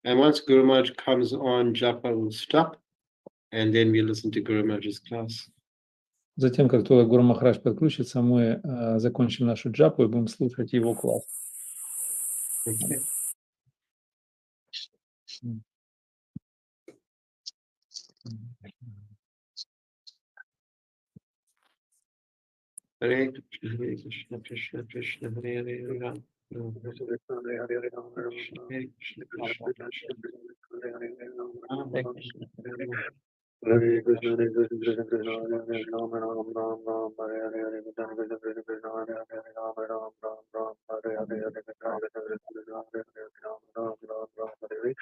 And once Guru Maharaj comes on, japa will stop, and then we listen to Guru Maharaj's class. Затем, как только Гуру Махарадж подключится, мы закончим нашу джапу и будем слушать его класс. Okay. Hare Krishna, Krishna Krishna, Hare Hare, Hare Ram, Ram Krishna, Hare Hare, Hare Krishna, Krishna Krishna, Hare Hare, Hare Krishna, Hare Ram. Hare Krishna, Hare Krishna, Krishna Krishna, Hare Hare, Ram Ram, Ram Ram, Hare Hare, Hare Krishna, Krishna Krishna, Hare Hare, Ram Ram, Ram Ram, Hare Hare, Hare Krishna, Krishna Krishna, Hare Hare, Ram Ram, Ram Ram, Hare Hare.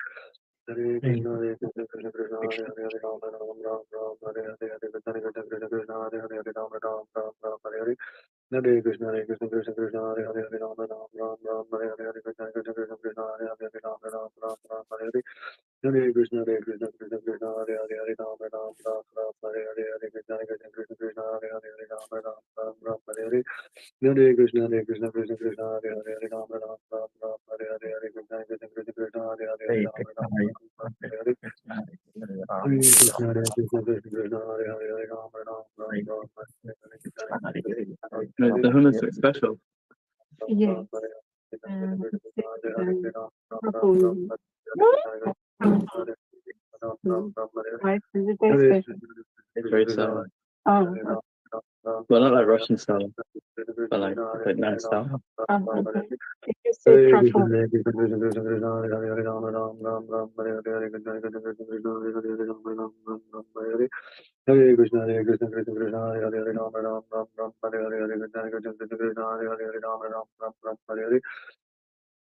Hare Krishna, Hare Krishna, Krishna Krishna, Hare Hare, Ram Ram, Ram Ram, Hare Hare, Hare Krishna, Krishna Krishna, Hare Hare, Ram Ram, Ram Ram, Hare Hare. Hare Krishna, Hare Krishna, Krishna Krishna, Hare Hare, Ram Ram, Ram Ram, Hare Hare, Hare Krishna, Krishna Krishna, Hare Hare, Ram Ram, Ram Ram, Hare Hare. Hare Krishna, Hare Krishna, Krishna Krishna, Hare Hare, Hare Ram Ram, Ram Ram, Hare Hare, Hare Krishna, Krishna Krishna, Hare Hare, Hare Ram Ram, Ram Ram, Hare Hare. Hare Krishna, Hare Krishna, Krishna Krishna, Hare Hare, Hare Ram Ram, Ram Ram, Hare Hare, Hare Krishna, Krishna Krishna, Hare Hare, Hare Ram Ram, Ram Ram, Hare Hare. Hare Krishna, Hare Krishna, Krishna Krishna, Hare Hare, Hare Ram Ram, Ram Ram, Hare Hare, Krishna The hymn is so special. Yes. Right, is it very special? It's very sour. Oh, Well, not like Russian style, but like nice style. okay. If you say Hare truffle, Krishna, Hare Krishna, Krishna Krishna, Krishna Hare Hare, Hare Ram Ram, Ram Ram, Hare Hare, Hare Krishna, Krishna Krishna, Krishna Hare Hare, Ram Ram, Ram Ram, Hare Hare. Hare Krishna, Hare Krishna, Krishna Krishna, Hare Hare, Hare Ram Ram, Ram Ram, Hare Hare, Hare Krishna, Krishna Krishna, Krishna Hare Hare, Hare Ram Ram, Ram Ram, Hare Hare.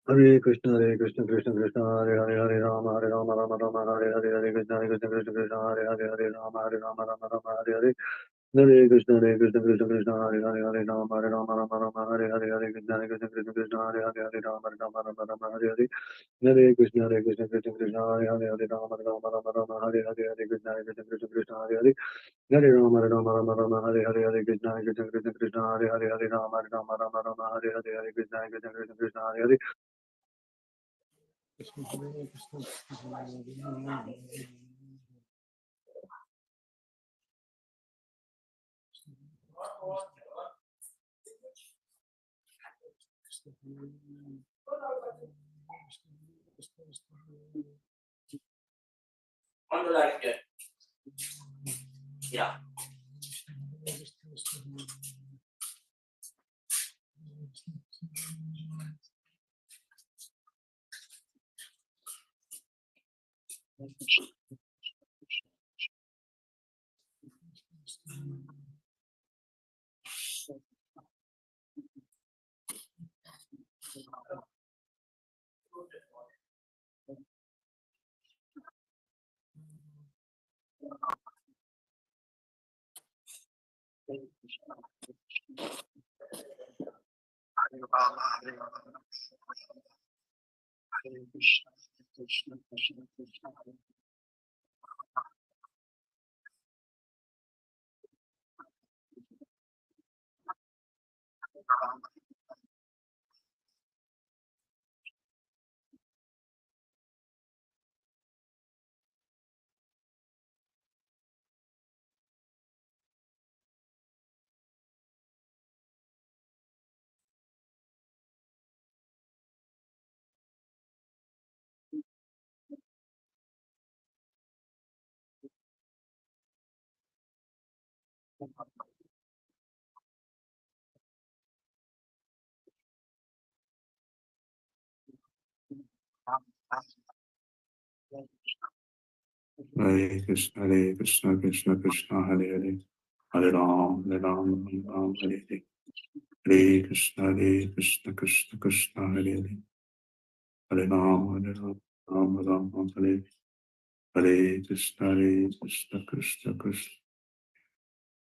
Hare Krishna, Hare Krishna, Krishna Krishna, Hare Hare, Hare Rama, Rama Rama, Hare Hare, Hare Krishna, Krishna Krishna, Krishna Hare Hare, Hare Rama, Rama Rama, Hare Hare. Hare Krishna, Hare Krishna, Krishna Krishna, Hare Hare, Hare Rama, Rama Rama, Hare Hare, Hare Krishna, Krishna Krishna, Krishna Hare Hare, Hare Rama, Rama Hare Hare. Hare Krishna, Hare Krishna, Krishna Krishna, Hare Hare, Hare Rama, Rama Hare Hare, Hare Krishna, Krishna Krishna, Krishna Hare Hare. Hare Rama, Rama Hare Hare, Hare Krishna, Krishna Krishna, Krishna Hare Hare, Hare Rama, Rama Hare Hare, Hare Krishna, Krishna Krishna, Krishna Hare Hare. Yeah. Hare Krishna, Krishna Krishna, Hare Hare, Hare Ram, Ram Ram, Hare Hare. Hare Krishna, Krishna Krishna, Hare Hare, Hare Ram, Ram Ram, Hare Hare. Hare Krishna, Krishna Krishna,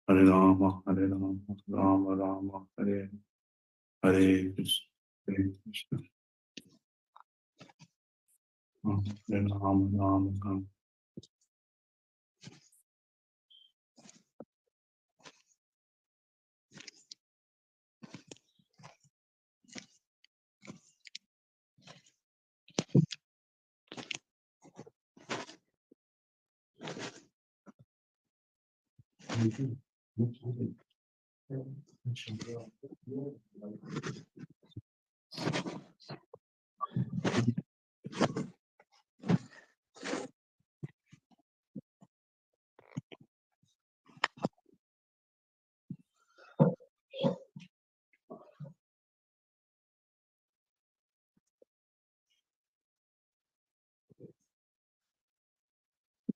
Hare Rama, Rama Rama, Hare Hare. Hare Krishna, Krishna. Hare Ram, Ram.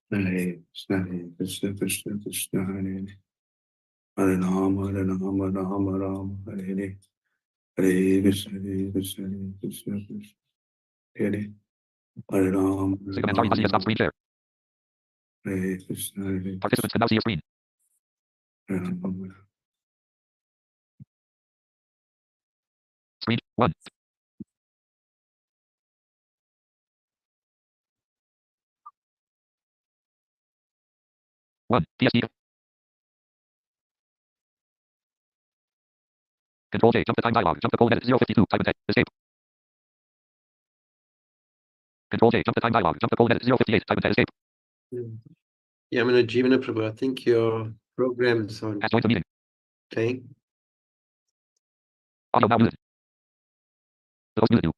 Hare Krishna, Krishna Krishna, Hare Hare Rama, Rama Rama, Hare Hare. Hare Krishna, Krishna Krishna, Hare Hare Rama, Stop screen share. Hare Krishna, Hare Participants can now see your screen. Rama. Screen 1. PSD. Control J. Jump the time dialog. Jump the colon edit 052. Type in text. Escape. Control J. Jump the time dialog. Jump the colon edit 058. Type in text. Escape. Yamana Jivana Prabhu, I think your program is on Add join the meeting. playing. Audio now muted. The host muted you.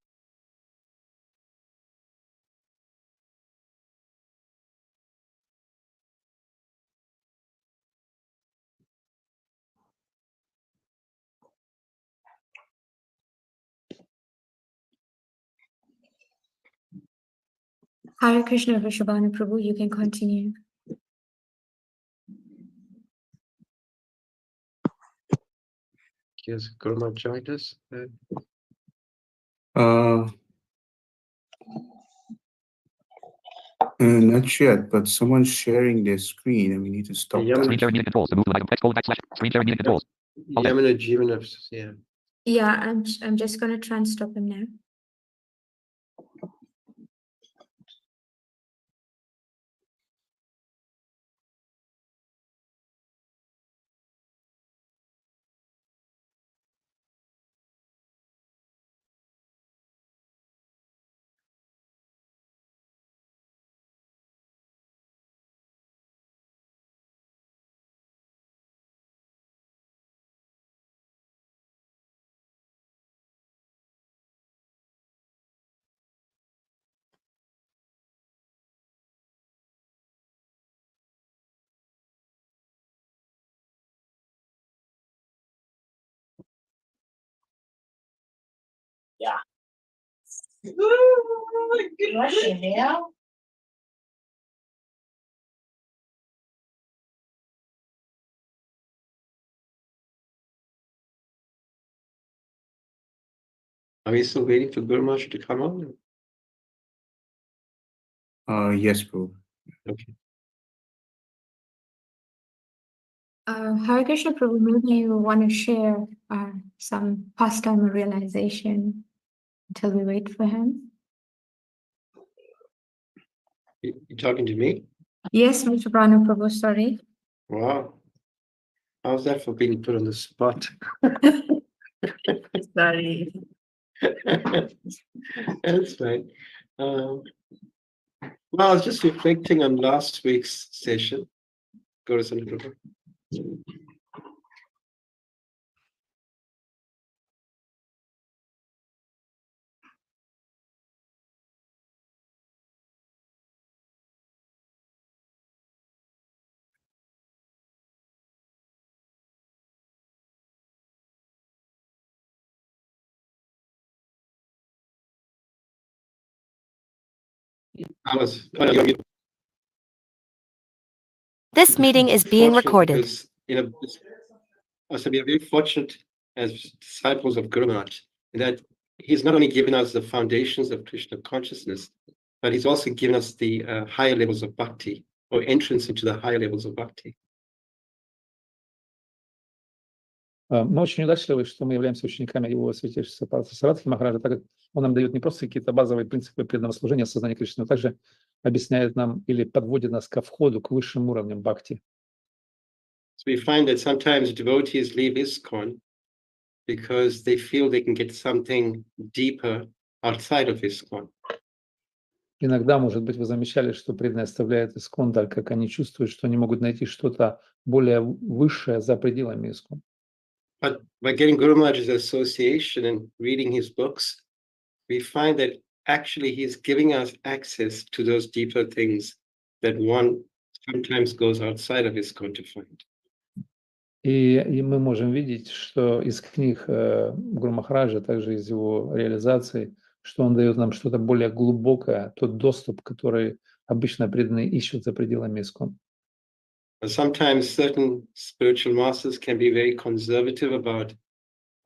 Hare Krishna, Vrishabhanu Prabhu, you can continue. Yes, Gurma joined us. Not yet, but someone's sharing their screen and we need to stop Yeah, that. Screen sharing meeting controls. To move to item text colon backslash. Screen sharing meeting controls. Yamana Jivana, yeah. Yeah, I'm just gonna try and stop him now. Are we still waiting for Gurmash to come on? Yes, bro. Okay. Hare Krishna Prabhu, maybe you want to share some pastime or realization until we wait for him. You talking to me? Yes, Vrishabhanu Prabhu, sorry. Wow. How's that for being put on the spot? Sorry. That's fine. Well, I was just reflecting on last week's session. Go to some group. This meeting is being recorded. Because, also we are very fortunate as disciples of Guru Maharaj that he's not only given us the foundations of Krishna consciousness, but he's also given us the higher levels of bhakti or entrance into the higher levels of bhakti. Мы очень удачливы, что мы являемся учениками его святейшества Партха Саратхи Махараджа, так как он нам дает не просто какие-то базовые принципы преданного служения, сознания Кришны, но также объясняет нам или подводит нас ко входу к высшим уровням бхакти. So we find that sometimes devotees leave ISKCON because they feel they can get something deeper outside of ISKCON. Иногда, может быть, вы замечали, что преданные оставляют искон, так как они чувствуют, что они могут найти что-то более высшее за пределами искон. But by getting Guru Maharaj's association and reading his books, we find that actually he's giving us access to those deeper things that one sometimes goes outside of his ISKCON to find. И мы можем видеть, что из книг Гуру Махараджа, также из его реализации, что он дает нам что-то более глубокое, тот доступ, который обычно преданные ищут за пределами искон. Sometimes certain spiritual masters can be very conservative about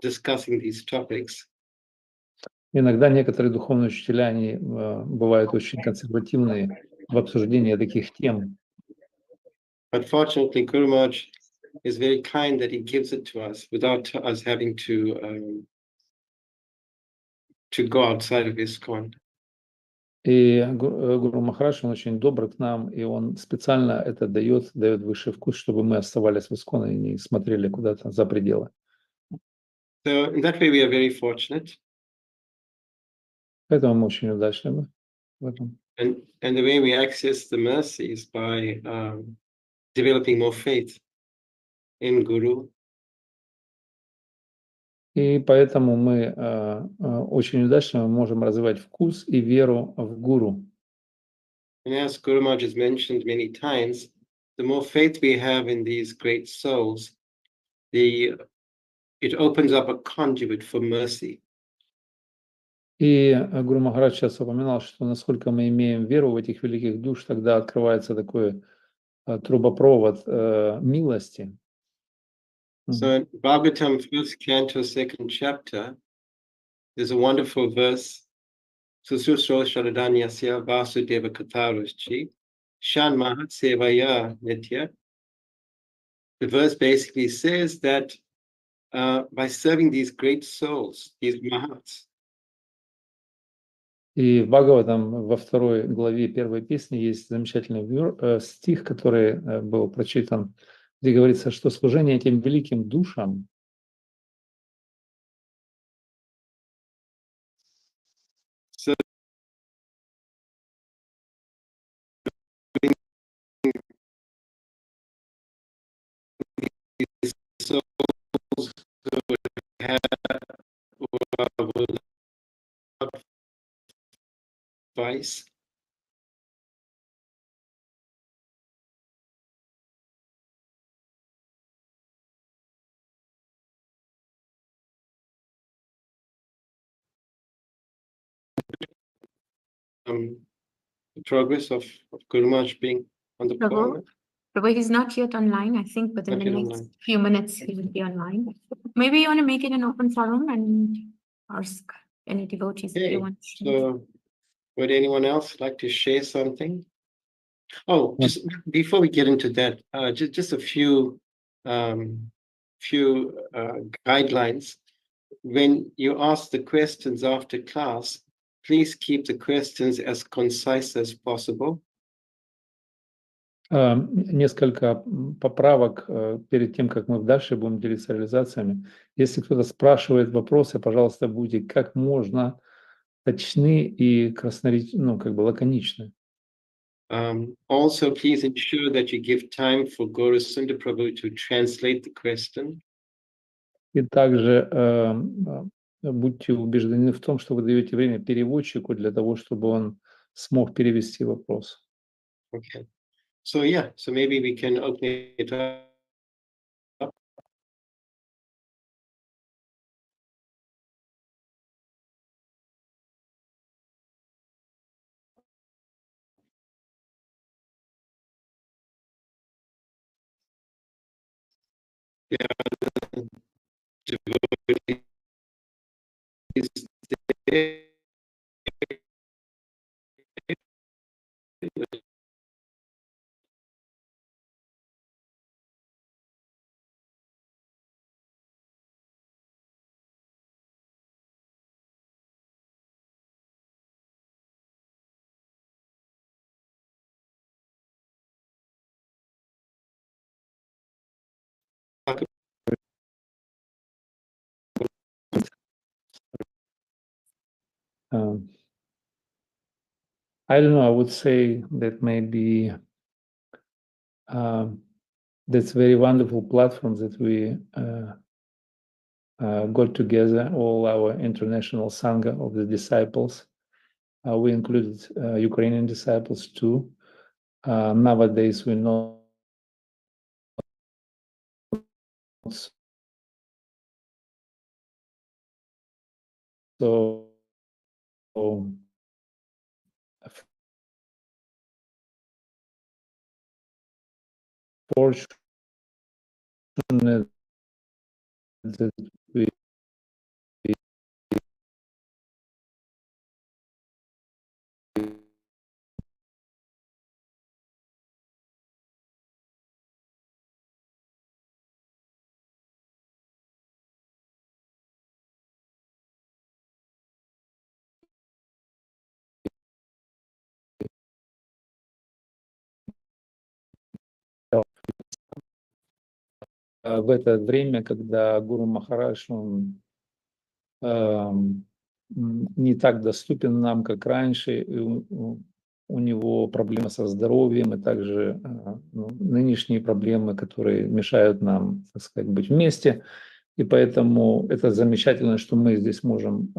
discussing these topics. Иногда некоторые духовные учителя, они бывают очень консервативные в обсуждении таких тем. But fortunately, Guru Maharaj is very kind that he gives it to us without us having to go outside of ISKCON. И Гуру Махарадж, он очень добр к нам, и он специально это дает высший вкус, чтобы мы оставались в ИСККОН и не смотрели куда-то за пределы. So in that way, we are very fortunate. Поэтому мы очень удачливы в этом. And the way we access the mercy is by developing more faith in Guru. И поэтому мы очень удачно можем развивать вкус и веру в Гуру. And as Guru Maharaj has mentioned many times, the more faith we have in these great souls, it opens up a conduit for mercy. И Гуру Махарадж сейчас упоминал, что насколько мы имеем веру в этих великих душ, тогда открывается такой трубопровод милости. So in Bhagavatam, 1st canto, 2nd chapter, there's a wonderful verse. Sususro Sharadanyasya Vasudeva Katharuschi Shan Mahat Sevaya Nitya. The verse basically says that by serving these great souls, these Mahats, И в Бхагаватам во 2 главе 1 песни есть замечательный стих, который был прочитан, где говорится, что служение этим великим душам souls who have vice, the progress of Guru Maharaj being on the Prabhu? planet. Prabhu, he's not yet online. I think within Not the yet next online. few minutes he will be online. Maybe you want to make it an open forum and ask any devotees if Okay, you want to. so would anyone else like to share something? Oh, just before we get into that, just a few guidelines. When you ask the questions after class, please keep the questions as concise as possible. Несколько поправок перед тем, как мы дальше будем делиться реализациями. Если кто-то спрашивает вопросы, пожалуйста, будьте как можно точны и лаконичны. Also, please ensure that you give time for Guru Sundar Prabhu to translate the question. И также будьте убеждены в том, что вы даете время переводчику для того, чтобы он смог перевести вопрос. Okay. So yeah, so maybe we can open it up. I don't know, I would say that maybe that's very wonderful platform that we got together, all our international Sangha of the disciples. We included Ukrainian disciples too. Nowadays, we know so fortunate that we в это время, когда Гуру Махарадж, он не так доступен нам, как раньше, и у него проблемы со здоровьем, и также нынешние проблемы, которые мешают нам, так сказать, быть вместе. И поэтому это замечательно, что мы здесь можем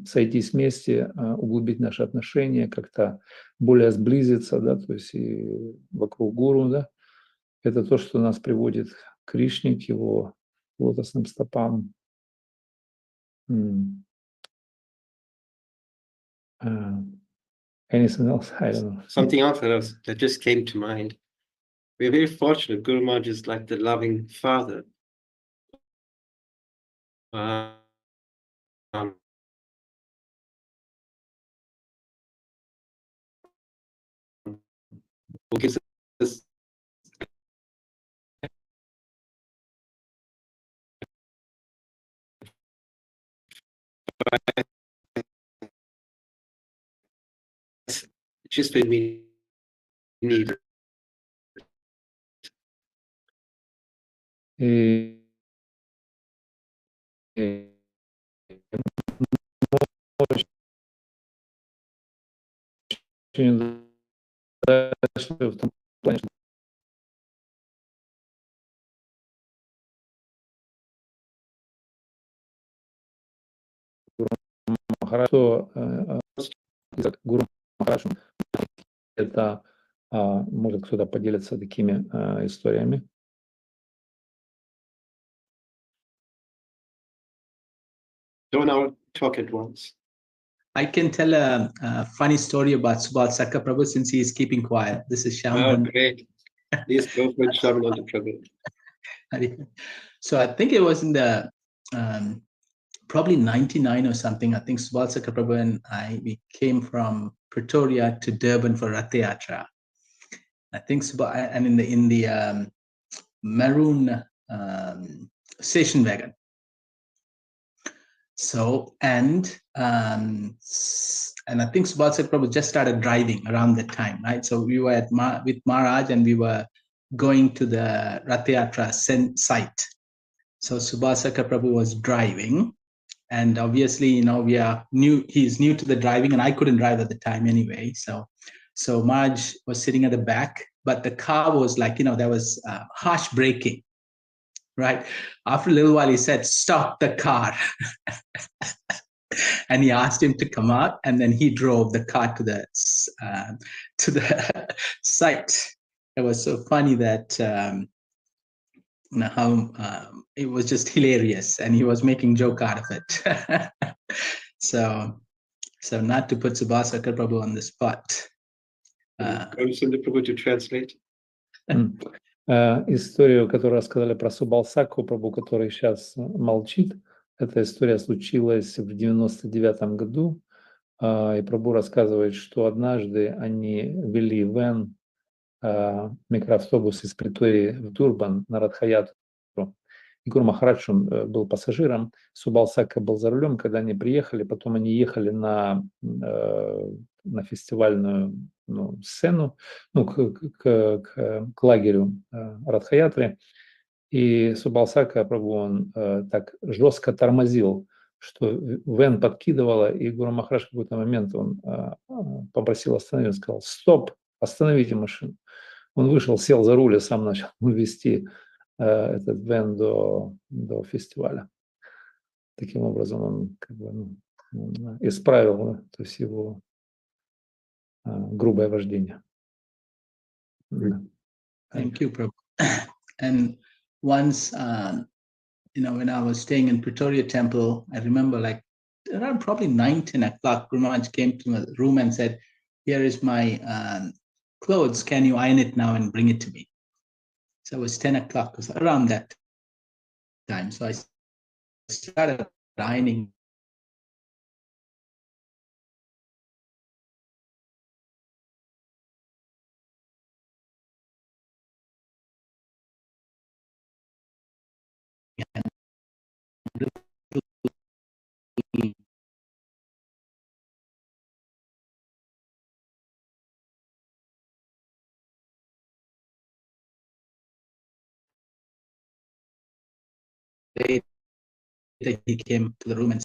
сойтись вместе, углубить наши отношения, как-то более сблизиться, да, то есть и вокруг гуру, да. Это то, что нас приводит к Кришне, к его лотосным стопам. Anything else? I don't know. Something else that just came to mind. We're very fortunate. Guru Maharaj is like the loving father. Who gives us just when we need it. Очень удачливый в том плане, что хорошо, Гуру Махарадж, это может кто-то поделиться такими историями. Don't all talk at once. I can tell a funny story about Subal Sakka Prabhu since he is keeping quiet. This is Oh, Shyam. great. Please go for Shamananda Prabhu. So I think it was in the probably 99 or something. I think Subal Sakka Prabhu and we came from Pretoria to Durban for Rath Yatra. I think Subal, and in the maroon station wagon. So and I think Subal Sakka Prabhu just started driving around that time, right? So we were at with Maharaj and we were going to the Rath Yatra site. So Subal Sakka Prabhu was driving, and obviously, you know, he's new to the driving, and I couldn't drive at the time anyway. So Maharaj was sitting at the back, but the car was like, you know, there was harsh braking. Right. After a little while, he said, "Stop the car." And he asked him to come out, and then he drove the car to the site. It was so funny that how it was just hilarious, and he was making joke out of it. So not to put Subal Sakka Prabhu on the spot. Prabhu to translate. Историю, которую рассказали про Субал Сакку Прабху, который сейчас молчит, эта история случилась в 99-м году, и Прабху рассказывает, что однажды они вели вэн, микроавтобус из Претории в Дурбан на Радхаятру. И Гуру Махарадж был пассажиром, Субал Сакка был за рулем, когда они приехали, потом они ехали на фестивальную сцену, к лагерю Радхаятры, и Субал Сакка Прабху, он так жестко тормозил что вэн подкидывала, и Гуру Махарадж в какой-то момент он попросил остановиться, сказал: «Стоп, остановите машину». Он вышел, сел за руль и сам начал вести этот вэн до фестиваля. Таким образом он как бы исправил, то есть его грубое вождение. Да. Thank you, Prabhu. And once, when I was staying in Pretoria Temple, I remember like around probably 9-10 o'clock, Guru Maharaj came to my room and said, "Here is my clothes. Can you iron it now and bring it to me?" So it was 10 o'clock, it was around that time. So I started ironing. He came to the room and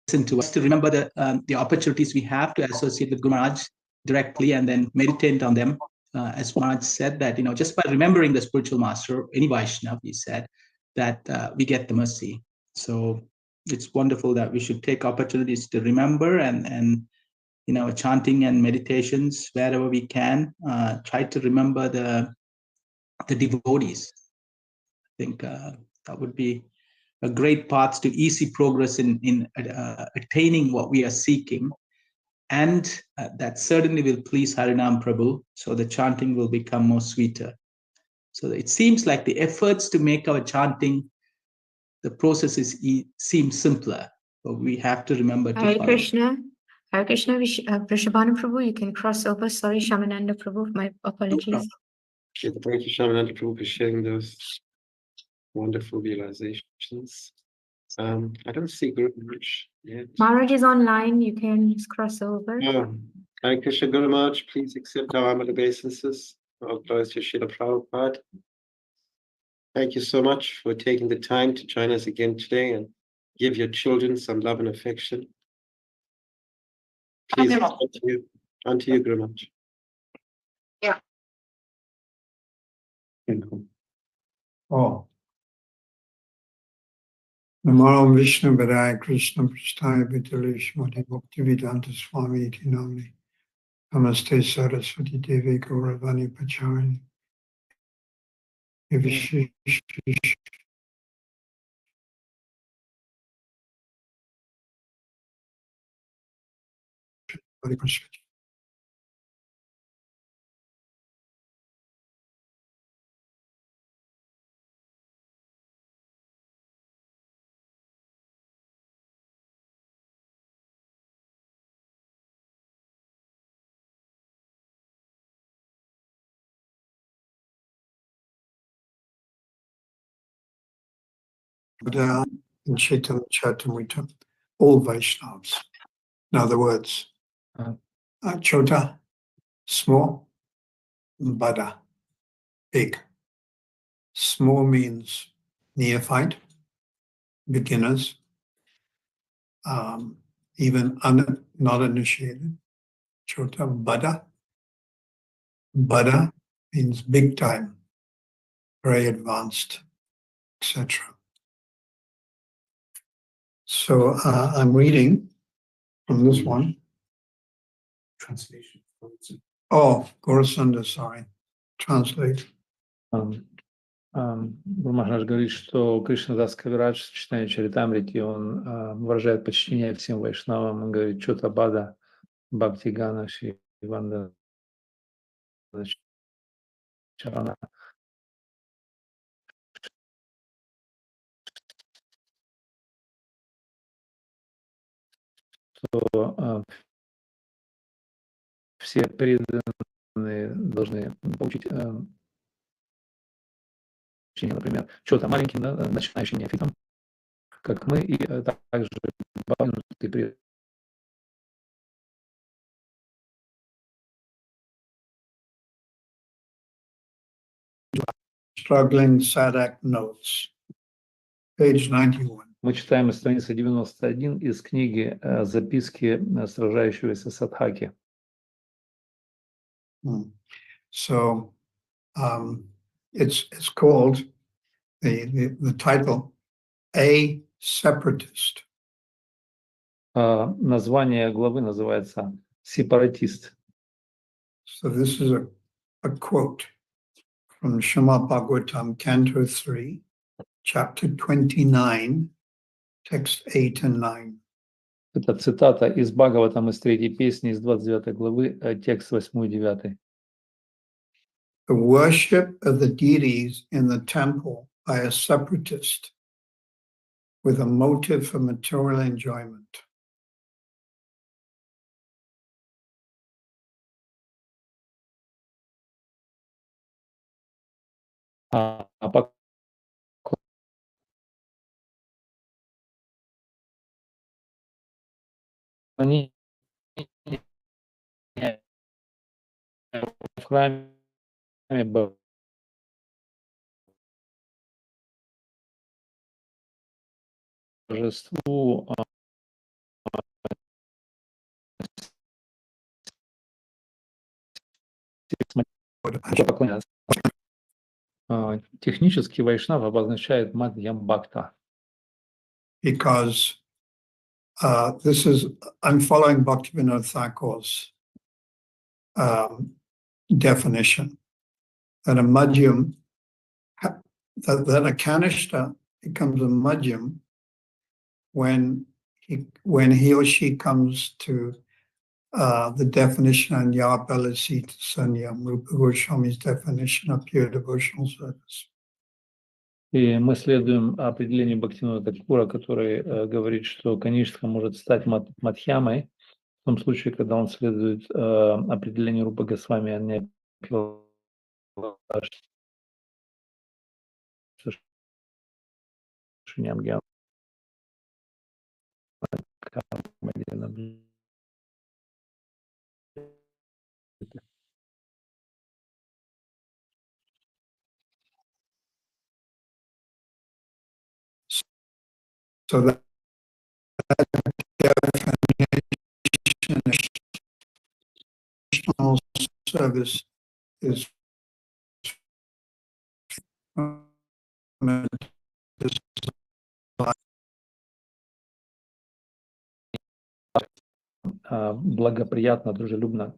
listened to us to remember the opportunities we have to associate with Guru Maharaj directly and then meditate on them. As Maharaj said that, just by remembering the spiritual master, any Vaishnava, he said that we get the mercy. So it's wonderful that we should take opportunities to remember and chanting and meditations wherever we can, try to remember the devotees. I think that would be a great path to easy progress in attaining what we are seeking. And that certainly will please Harinam Prabhu. So the chanting will become more sweeter. So it seems like the efforts to make our chanting, the process seems simpler, but we have to remember to Hare follow. Krishna. Hare Krishna, Vrishabhanu Prabhu, you can cross over. Sorry, Shamananda Prabhu, my apologies. Thank you, Shamananda Prabhu, for sharing those wonderful realizations. I don't see Guru Maharaj yet. Maharaj is online, you can just cross over. Hare Krishna, Guru Maharaj, please accept our humble obeisances. All glories to Srila Prabhupada. Thank you so much for taking the time to join us again today and give your children some love and affection. Please, onto you, Guru Maharaj. Yeah. Oh. Namo Vishnu Vadaya Krishna Prasthaya Vitale Shmati Bhaktivedanta Swami Iti Namni Namaste Saraswati Devi Gauravani Pacharini and Chaitanya Charitamrita, all Vaishnavas. Now the words. Chota, small, Bada, big. Small means neophyte, beginners, even not initiated. Chota, Bada. Bada means big time, very advanced, etc. So I'm reading from this one. Translation. Oh, Gaurasunda, sorry. Translate. Гуру Махарадж говорит, что Кришна Дас Кавирадж в читании Чаритамрити, он выражает почтение всем вайшнавам, он говорит: Чота Бада, Бхакти Гана, Шри Ванда Чарана. Что все преданные должны получить например, что-то маленьким, да, начинающим неофитом, как мы, и также Struggling Sadak Notes, page 91. Мы читаем из страницы 91 из книги «Записки сражающегося садхаки». So it's called the title A Separatist. Название главы называется «Сепаратист». So this is a quote from Srimad Bhagavatam, Canto 3, Chapter 29, Text 8 and 9. Это цитата из Бхагаватам из 3-й песни, из 29 главы, текст 8 и 9. The worship of the deities in the temple by a separatist with a motive for material enjoyment. Они в храме божеству поклоняться. Технически вайшнав обозначает мадьям бхакта. Because I'm following Bhaktivinoda Thakur's definition that a madhyam, that a kanishta becomes a madhyam when he or she comes to the definition and Yabalasita Sanyam, Rupa Goswami's definition of pure devotional service. И мы следуем определению Бхактивинода Такура, который говорит, что каништха может стать мадхьямой в том случае, когда он следует определению Рупы Госвами, а не So that devotional service is благоприятно, дружелюбно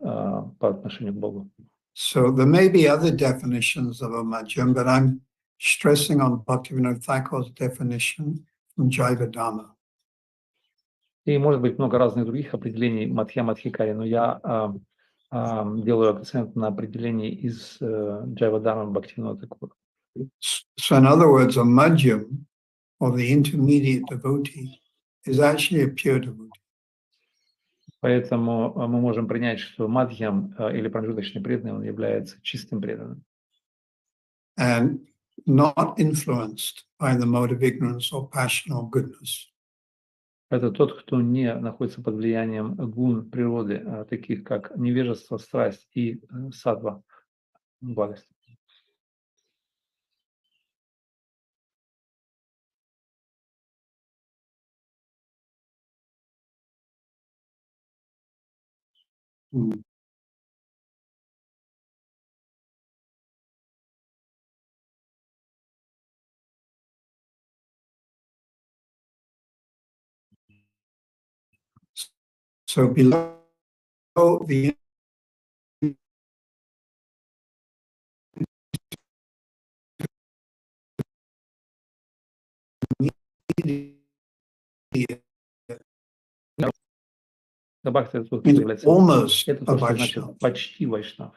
по отношению к Богу. So there may be other definitions of a madhyam, but I'm stressing on Bhaktivinoda Thakur's definition from Jaiva Dhamma. И может быть много разных других определений мадхья-мадхикари, но я делаю акцент на определении из Джайвадхармы Бхактивинода Такура. So in other words, a madhyam, or the intermediate devotee, is actually a pure devotee. Поэтому мы можем принять, что мадхьям или промежуточный преданный, он является чистым преданным. And not influenced by the mode of ignorance or passion or goodness. Это тот, кто не находится под влиянием гун природы, таких как невежество, страсть и саттва, благость. So below the Бхакти тут means является almost это a то, что значит Vaishnava. почти вайшнав.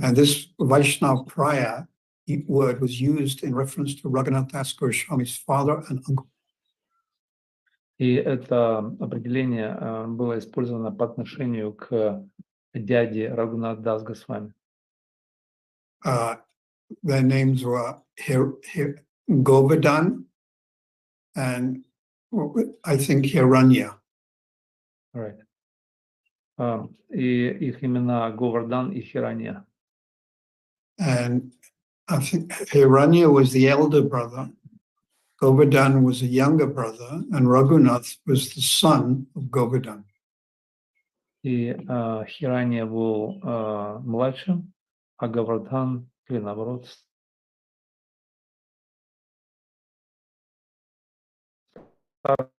And this Vaishnava prior word was used in reference to Raghunath Das Goswami's father and uncle. И это определение было использовано по отношению к дяде Рагунат Дас Госвами. Their names were Govardhan and I think Hiranya. Right. И их имена Говардан и Хиранья. And I think Hiranya was the elder brother Govardhan was a younger brother, and Raghunath was the son of Govardhan. И Хирания был младшим, а Гавардхан, или наоборот, старшим.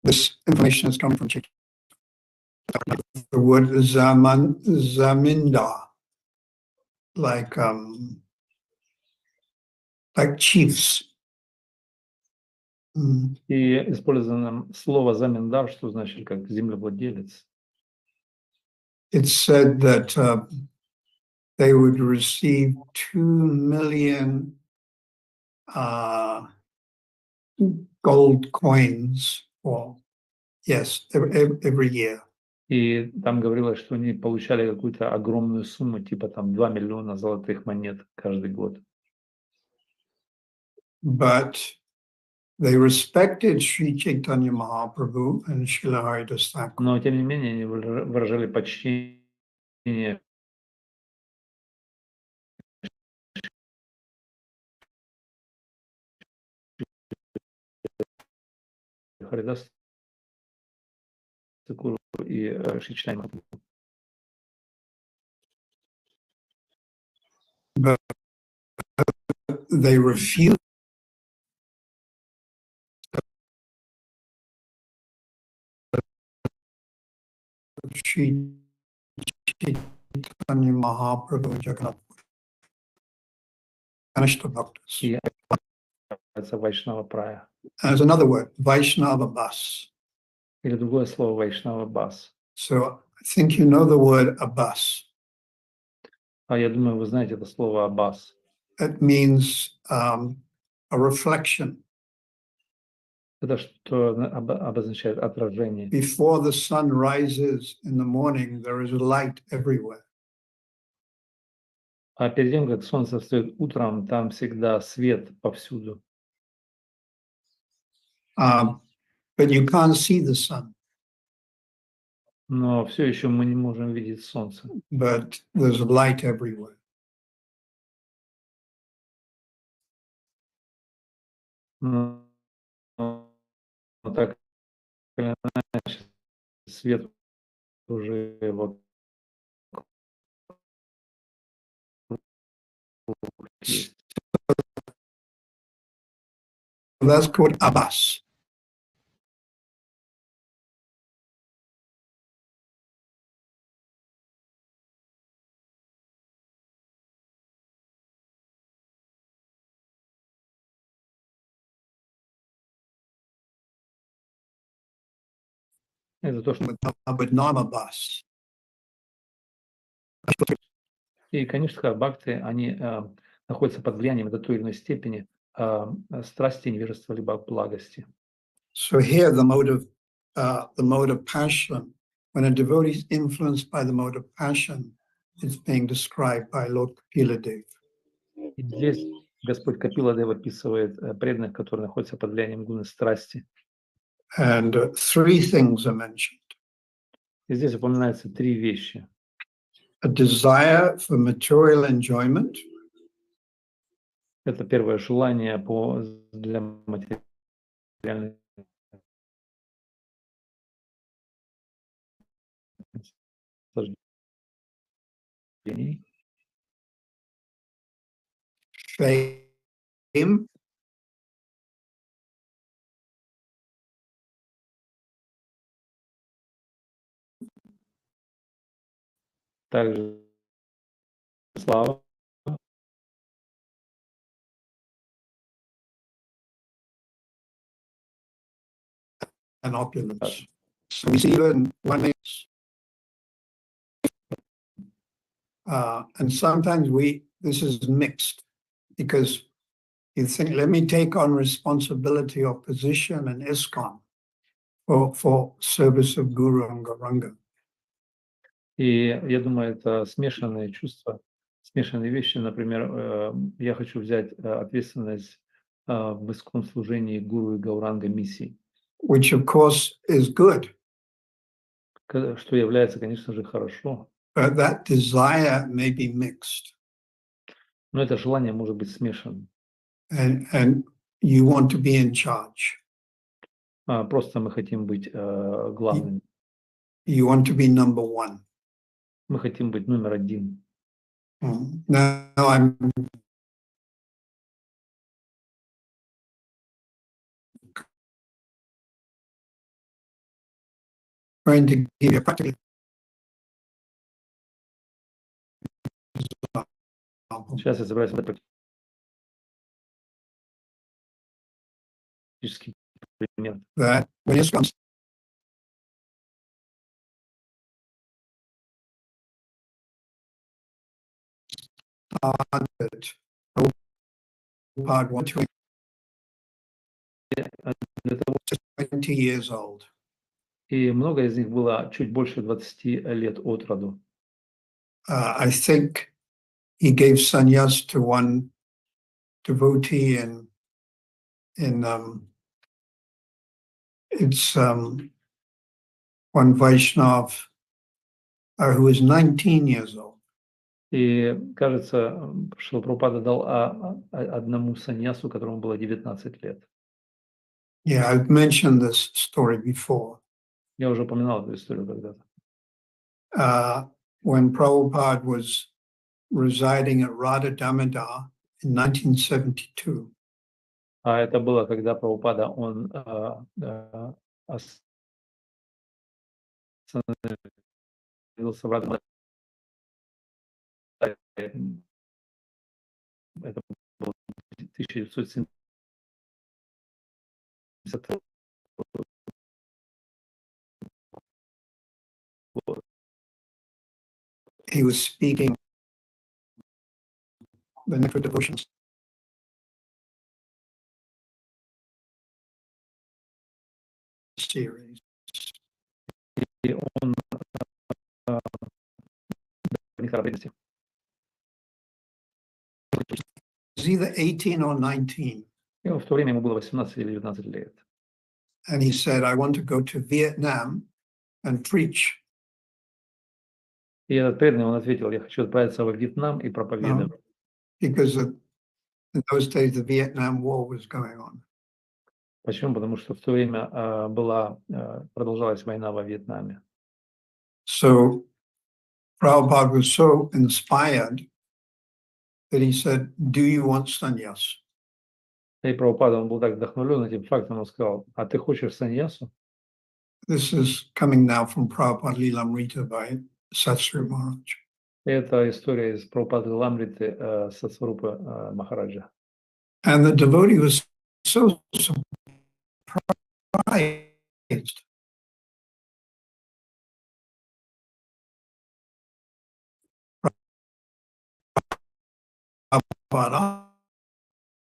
This information is coming from Chaitanya. The word zamindar, like chiefs. И использовано слово заминдар, что значит как землевладелец. It's said that they would receive 2 million gold coins, every year. И там говорилось, что они получали какую-то огромную сумму, типа там 2 миллиона золотых монет каждый год. But they respected Sri Chaitanya Mahaprabhu and Srila Haridas Thakur. Но тем не менее они выражали почтение Харидас Тхакуру и Шри Чайтанье Махапрабху. But they refused Sri Chaitanya Mahaprabhu and Jagannath Kanishta Bhaktas. И это Вайшнава Прая. There's another word, Vaishnava Bas. Или другое слово Вайшнава Бас. So I think you know the word Abbas. А я думаю, вы знаете это слово Аббас. It means a reflection. Это что обозначает отражение. Before the sun rises in the morning, there is light everywhere. А перед тем, как солнце встает утром, там всегда свет повсюду. But you can't see the sun. Но все еще мы не можем видеть солнце. But there's light everywhere. Но так или иначе, свет уже вокруг есть. That's called Abbas. Это то, что... But not Abbas. И, конечно, бхакты, они находятся под влиянием до той или иной степени страсти, невежества, либо благости. So here the mode of passion, when a devotee is influenced by the mode of passion, it's being described by Lord Kapila Dev. И здесь Господь Капила Дев описывает преданных, которые находятся под влиянием гуны страсти. And 3 things are mentioned. И здесь упоминаются 3 вещи. A desire for material enjoyment. Это первое желание для материальной наслаждений. Fame. Также слава. And opulence. So we see even one is, and sometimes this is mixed, because You think, let me take on responsibility of position and ISKCON for service of Guru and Gauranga. И я думаю, это смешанные чувства, смешанные вещи. Например, я хочу взять ответственность в исконном служении гуру и гауранга миссии. Which of course is good. Что является, конечно же, хорошо. But that desire may be mixed. Но это желание может быть смешанным. And you want to be in charge. Просто мы хотим быть главными. You want to be number one. Мы хотим быть номер один. Now I'm going to give you a practical example. Сейчас я собираюсь дать практический пример. That when ISKCON started, Prabhupada was 20 years old. И много из них было чуть больше 20 лет от роду. I think he gave sannyas to one devotee in one Vaishnav who was 19 years old. И, кажется, что Прабхупада дал одному саньясу, которому было 19 лет. Yeah, I've mentioned this story before. Я уже упоминал эту историю когда-то. When Prabhupada was residing at Radha Damodar in 1972. А это было, когда Прабхупада, он остановился в Радha. Это было 1970. He was speaking the Nectar Devotions. Series. И он was either 18 or 19. И в то время ему было 18 или 19 лет. And he said, I want to go to Vietnam and preach. И этот преданный, он ответил, я хочу отправиться во Вьетнам и проповедовать. Because in those days the Vietnam War was going on. Почему? Потому что в то время продолжалась война во Вьетнаме. So Prabhupada was so inspired that he said, do you want sannyas? И Прабхупада, он был так вдохновлен этим фактом, он сказал, а ты хочешь саньясу? This is coming now from Prabhupada Lilamrita by Satsri Maharaj. Это история из Прабхупады Ламриты Сатсварупы Махараджа. And the devotee was so surprised. Prabhupada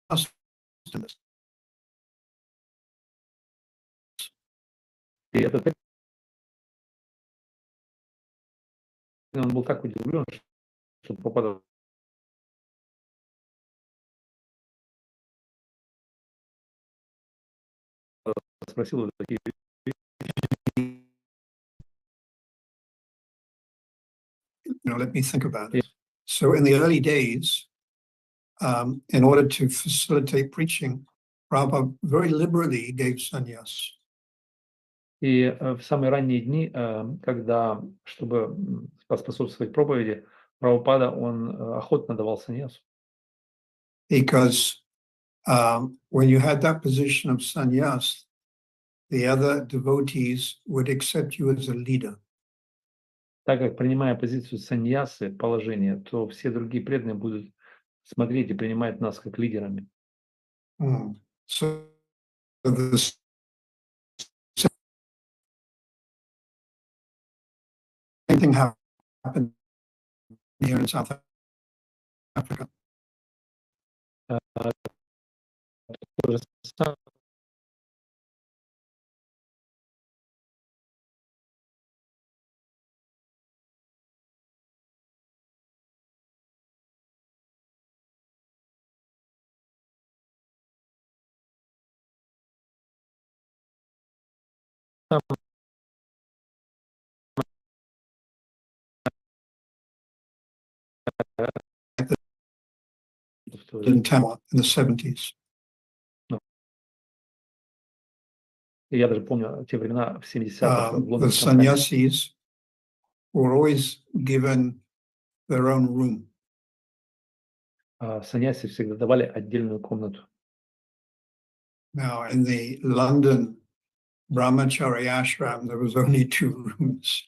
asked him, И этот он был так удивлен, что Прабхупада спросил его такие let me think about it. So in the early days, in order to facilitate preaching, Prabhupada very liberally gave sannyas. И в самые ранние дни, когда, чтобы поспособствовать проповеди, Прабхупада, он охотно давал саньясу. Because when you had that position of sannyas, the other devotees would accept you as a leader. Так как, принимая позицию саньясы, положение, то все другие преданные будут смотреть и принимать нас как лидерами. So the same thing happened here in South Africa. же самое. in Tamil in the 70s. И я даже помню те времена в 70-х в The лондонском храме. sannyasis were always given their own room. Саньяси всегда давали отдельную комнату. Now, in the London Brahmachari ashram, there was only 2 rooms.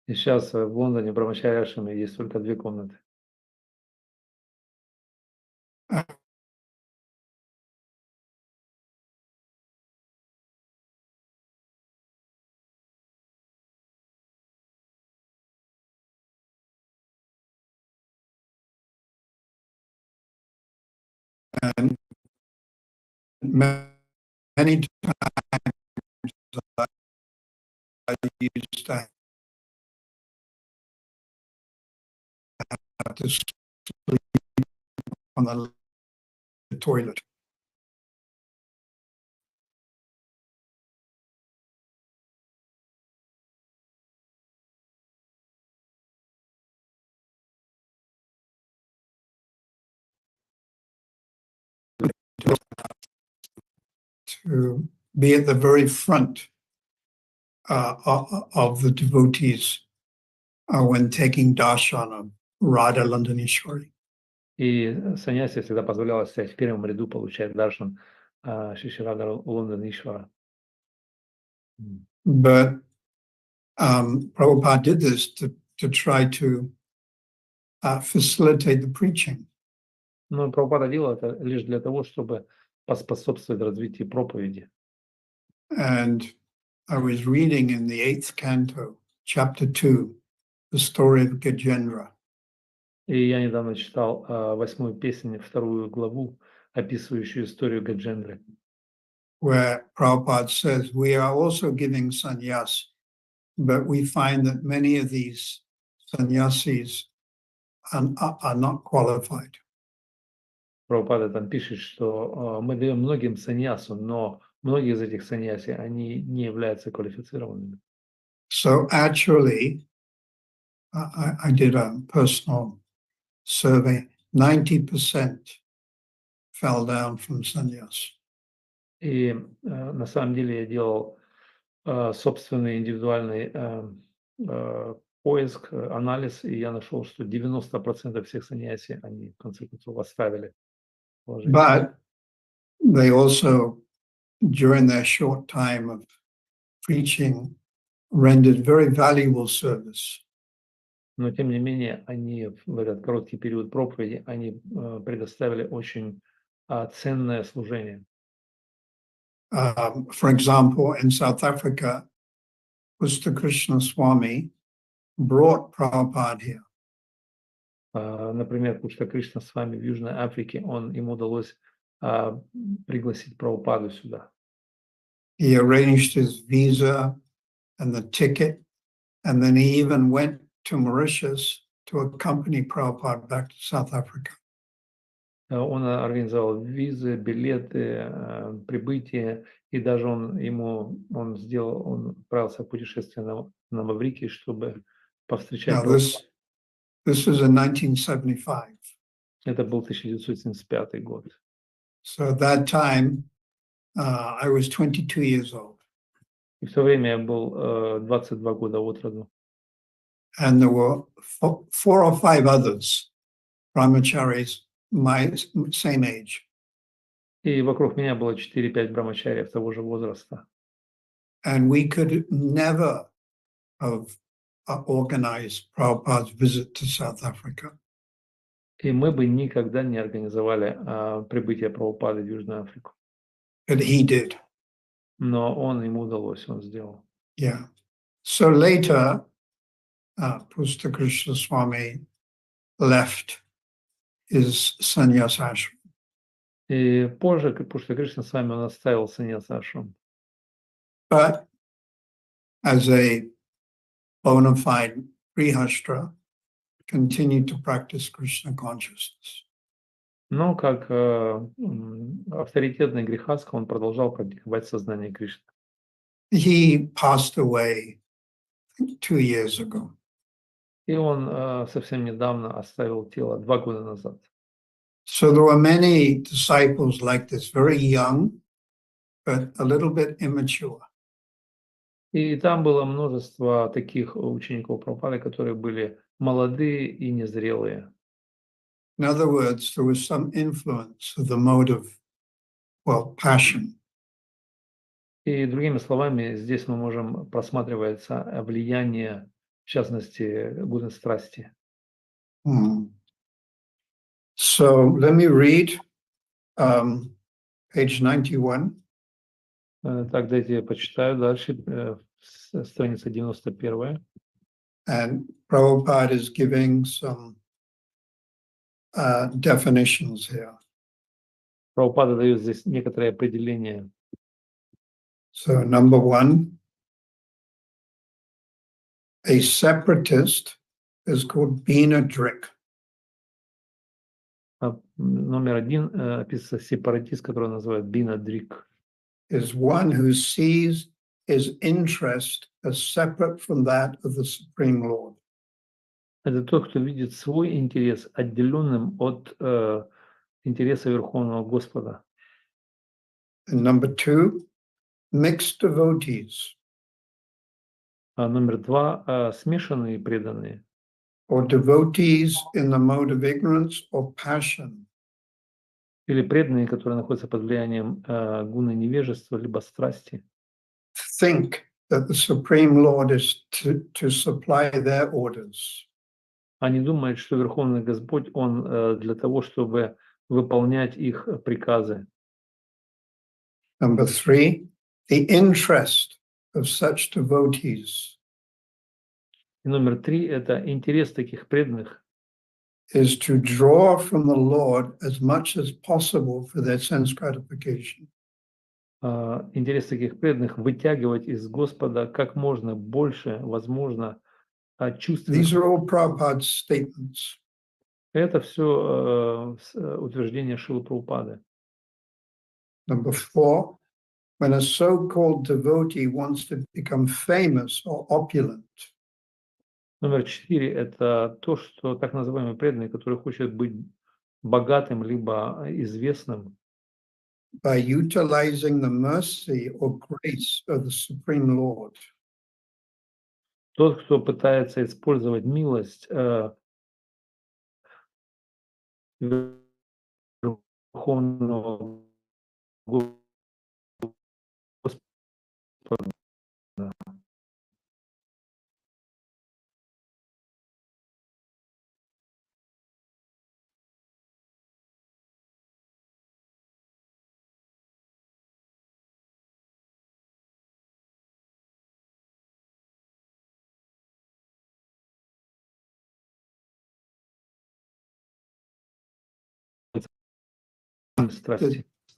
И сейчас в Лондоне в Брамачари ашраме есть только 2 комнаты. And many times I used to have to sleep on the toilet. To be at the very front of the devotees when taking darshan of Radha Landaneshwari. И саньяси всегда позволяло стоять в первом ряду, получать даршан Шри Рада Лонданишвара. But Prabhupada did this to try to facilitate the preaching. Но Прабхупада делал это лишь для того, чтобы поспособствовать развитию проповеди. And I was reading in the 8th canto, chapter 2, the story of Gajendra. И я недавно читал 8-ю песнь, 2-ю главу, описывающую историю Гаджендры, Where Prabhupada says, we are also giving sannyas, but we find that many of these sannyasis are not qualified. Прабхупада там пишет, что мы даем многим саньясу, но многие из этих саньяси, они не являются квалифицированными. So actually, I did a personal survey, 90% fell down from sannyas. И на самом деле я делал собственный индивидуальный поиск, анализ, и я нашел, что 90% всех саньяси, они в конце концов оставили положение. But they also, during their short time of preaching, rendered very valuable service. Но тем не менее, они в этот короткий период проповеди, они предоставили очень ценное служение. For example, in South Africa, Partha Krishna Swami brought Prabhupada here. Например, Пушта Кришна с вами в Южной Африке, ему удалось пригласить Прабхупаду сюда. He arranged his visa and the ticket, and then he even went to Mauritius to accompany Prabhupada back to South Africa. Он организовал визы, билеты, прибытие, и даже он отправился в путешествие на Маврикий, чтобы повстречать Прабхупаду. This was in 1975. Это был 1975 год. So at that time, I was 22 years old. И в то время я был 22 года от роду. And there were 4 or 5 others, brahmacharis, my same age. И вокруг меня было 4-5 брамачариев того же возраста. And we could never have organized Prabhupada's visit to South Africa. И мы бы никогда не организовали прибытие Прабхупады в Южную Африку. But he did. Но ему удалось, он сделал. Yeah. So later, Partha Krishna Swami left his sannyas ashram. И позже, Пушта Кришна с вами он оставил саньяса ашрам. But as a bona fide grihastra, continued to practice Krishna consciousness. Но как авторитетный грехастха он продолжал практиковать сознание Кришны. He passed away 2 years ago. И он совсем недавно оставил тело, 2 года назад. So there were many disciples like this, very young, but a little bit immature. И там было множество таких учеников Прабхупады, которые были молодые и незрелые. In other words, there was some influence of the mode of, well, passion. И другими словами, здесь мы можем просматривается влияние, в частности, гуны страсти. So let me read page 91. Так, дайте я почитаю дальше, страница 91. And Prabhupada is giving some definitions here. Прабхупада дает здесь некоторые определения. So number 1, a separatist is called Bina Drik. Номер 1 описывается сепаратист, который называют Бина Дрик. Is one who sees his interest as separate from that of the Supreme Lord. Это тот, кто видит свой интерес отделенным от интереса Верховного Господа. And number 2, mixed devotees. Номер 2 смешанные преданные. Or devotees in the mode of ignorance or passion. Или преданные, которые находятся под влиянием гуны невежества либо страсти. Think that the Supreme Lord is to supply their orders. Они думают, что Верховный Господь, Он для того, чтобы выполнять их приказы. Number 3, the interest of such devotees И номер 3 это интерес таких преданных. Is to draw from the Lord as much as possible for their sense gratification. Интерес таких преданных вытягивать из Господа как можно больше, возможно, чувственных. These are all Prabhupada's statements. Это все утверждение Шрилы Прабхупады. Number 4, when a so-called devotee wants to become famous or opulent. Номер 4 это то, что так называемый преданный, который хочет быть богатым либо известным. By utilizing the mercy or grace of the Supreme Lord. Тот, кто пытается использовать милость Верховного Господа.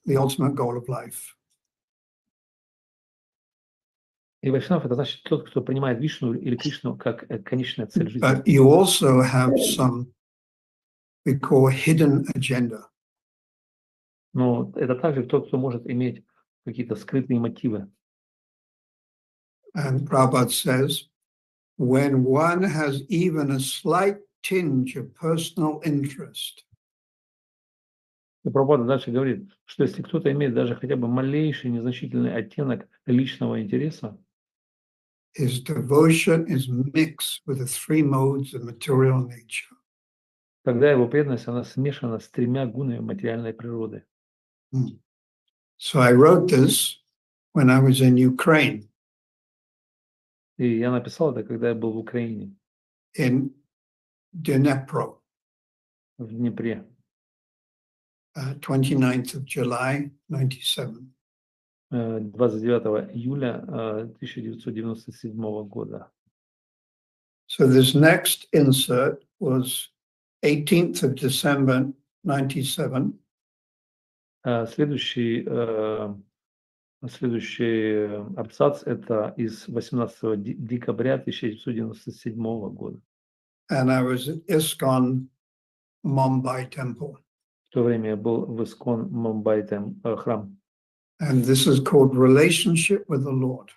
The ultimate goal of life. И Вайшнав это значит тот, кто принимает Вишну или Кришну как конечная цель жизни. But you also have some we call hidden agenda. Но это также тот, кто может иметь какие-то скрытые мотивы. And Prabhupada says, when one has even a slight tinge of personal interest. И Прабхупада дальше говорит, что если кто-то имеет даже хотя бы малейший незначительный оттенок личного интереса, his devotion is mixed with the 3 modes of material nature. Тогда его преданность, она смешана с 3 гунами материальной природы. So I wrote this when I was in Ukraine. И я написал это, когда я был в Украине. In Dnipro. В Днепре. 29th of July, 97. 29 июля 1997 года. So this next insert was 18th of December, 97. Следующий абзац — это из 18 декабря 1997 года. And I was at ISKCON Mumbai Temple. В то время я был в Искон Мумбай храм. And this is called relationship with the Lord.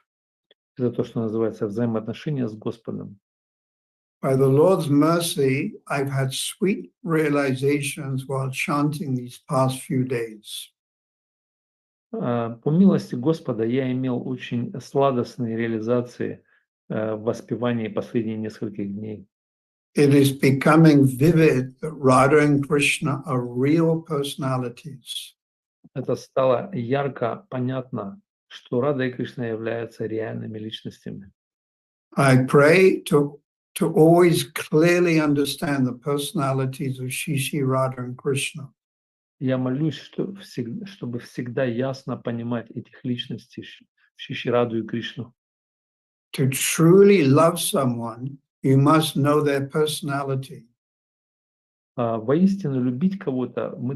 Это то, что называется взаимоотношения с Господом. By the Lord's mercy, I've had sweet realizations while chanting these past few days. По милости Господа я имел очень сладостные реализации в воспевании последние нескольких дней. It is becoming vivid that Radha and Krishna are real personalities. Это стало ярко понятно, что Рада и Кришна являются реальными личностями. I pray to always clearly understand the personalities of Shishi, Radha, and Krishna. Я молюсь, чтобы всегда ясно понимать этих личностей, Шиши, Раду и Кришну. To truly love someone, you must know their personality. Воистину любить кого-то мы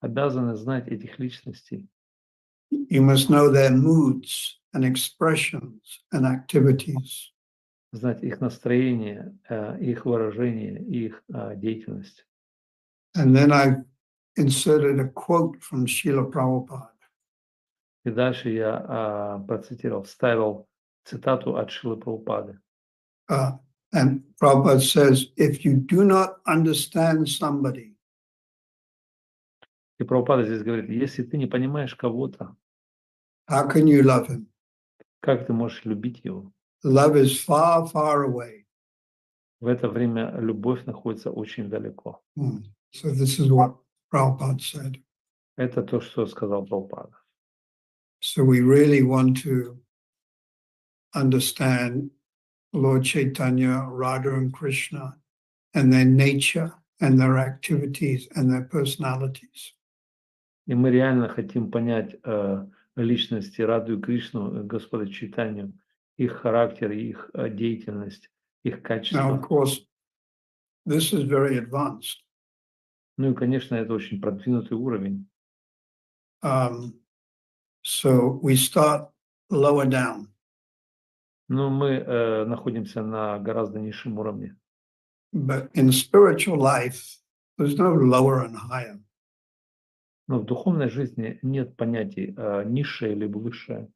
обязаны знать этих личностей. You must know their moods and expressions and activities. Знать их настроение, их выражение, их деятельность. And then I inserted a quote from Srila Prabhupada. И дальше я вставил цитату от Шрилы Прабхупады. And Prabhupada says, if you do not understand somebody, И Прабхупада здесь говорит, если ты не понимаешь кого-то, how can you love him? как ты можешь любить его? Love is far, far away. В это время любовь находится очень далеко. So this is what Prabhupada said. Это то, что сказал Прабхупада. So we really want to understand Lord Chaitanya, Radha and Krishna, and their nature, and their activities, and their personalities. И мы реально хотим понять личности Раду и Кришну, Господа Чайтанью, их характер, их деятельность, их качества. Now, of course, this is very advanced. Ну и, конечно, это очень продвинутый уровень. So we start lower down. Но мы находимся на гораздо низшем уровне. But in spiritual life, there's no lower and higher. Но в духовной жизни нет понятий низшее либо высшее.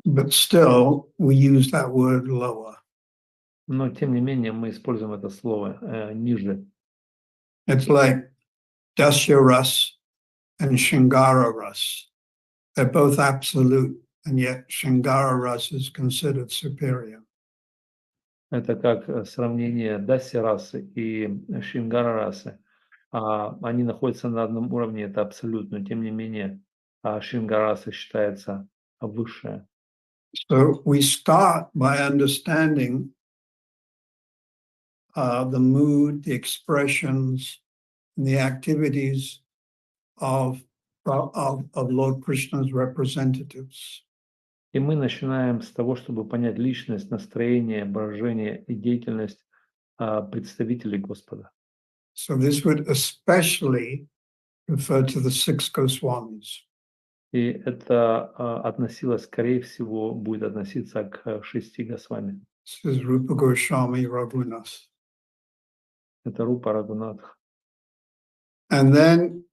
But still, we use that word lower. Но, тем не менее, мы используем это слово ниже. It's like Dasya Ras and Shingara Ras. They're both absolute, and yet Shingara Ras is considered superior. Это как сравнение Дасья расы и Шингара расы. Они находятся на одном уровне, это абсолют, но тем не менее Шингара раса считается высшая. So we start by understanding the mood, the expressions, and the activities of Lord Krishna's representatives. И мы начинаем с того, чтобы понять личность, настроение, выражение и деятельность представителей Господа. So this would especially refer to the 6 Goswamis. И это относилось, скорее всего, будет относиться к 6 Госвами. This is Rupa Goswami Raghunath. Это Рупа Рагунатх. And then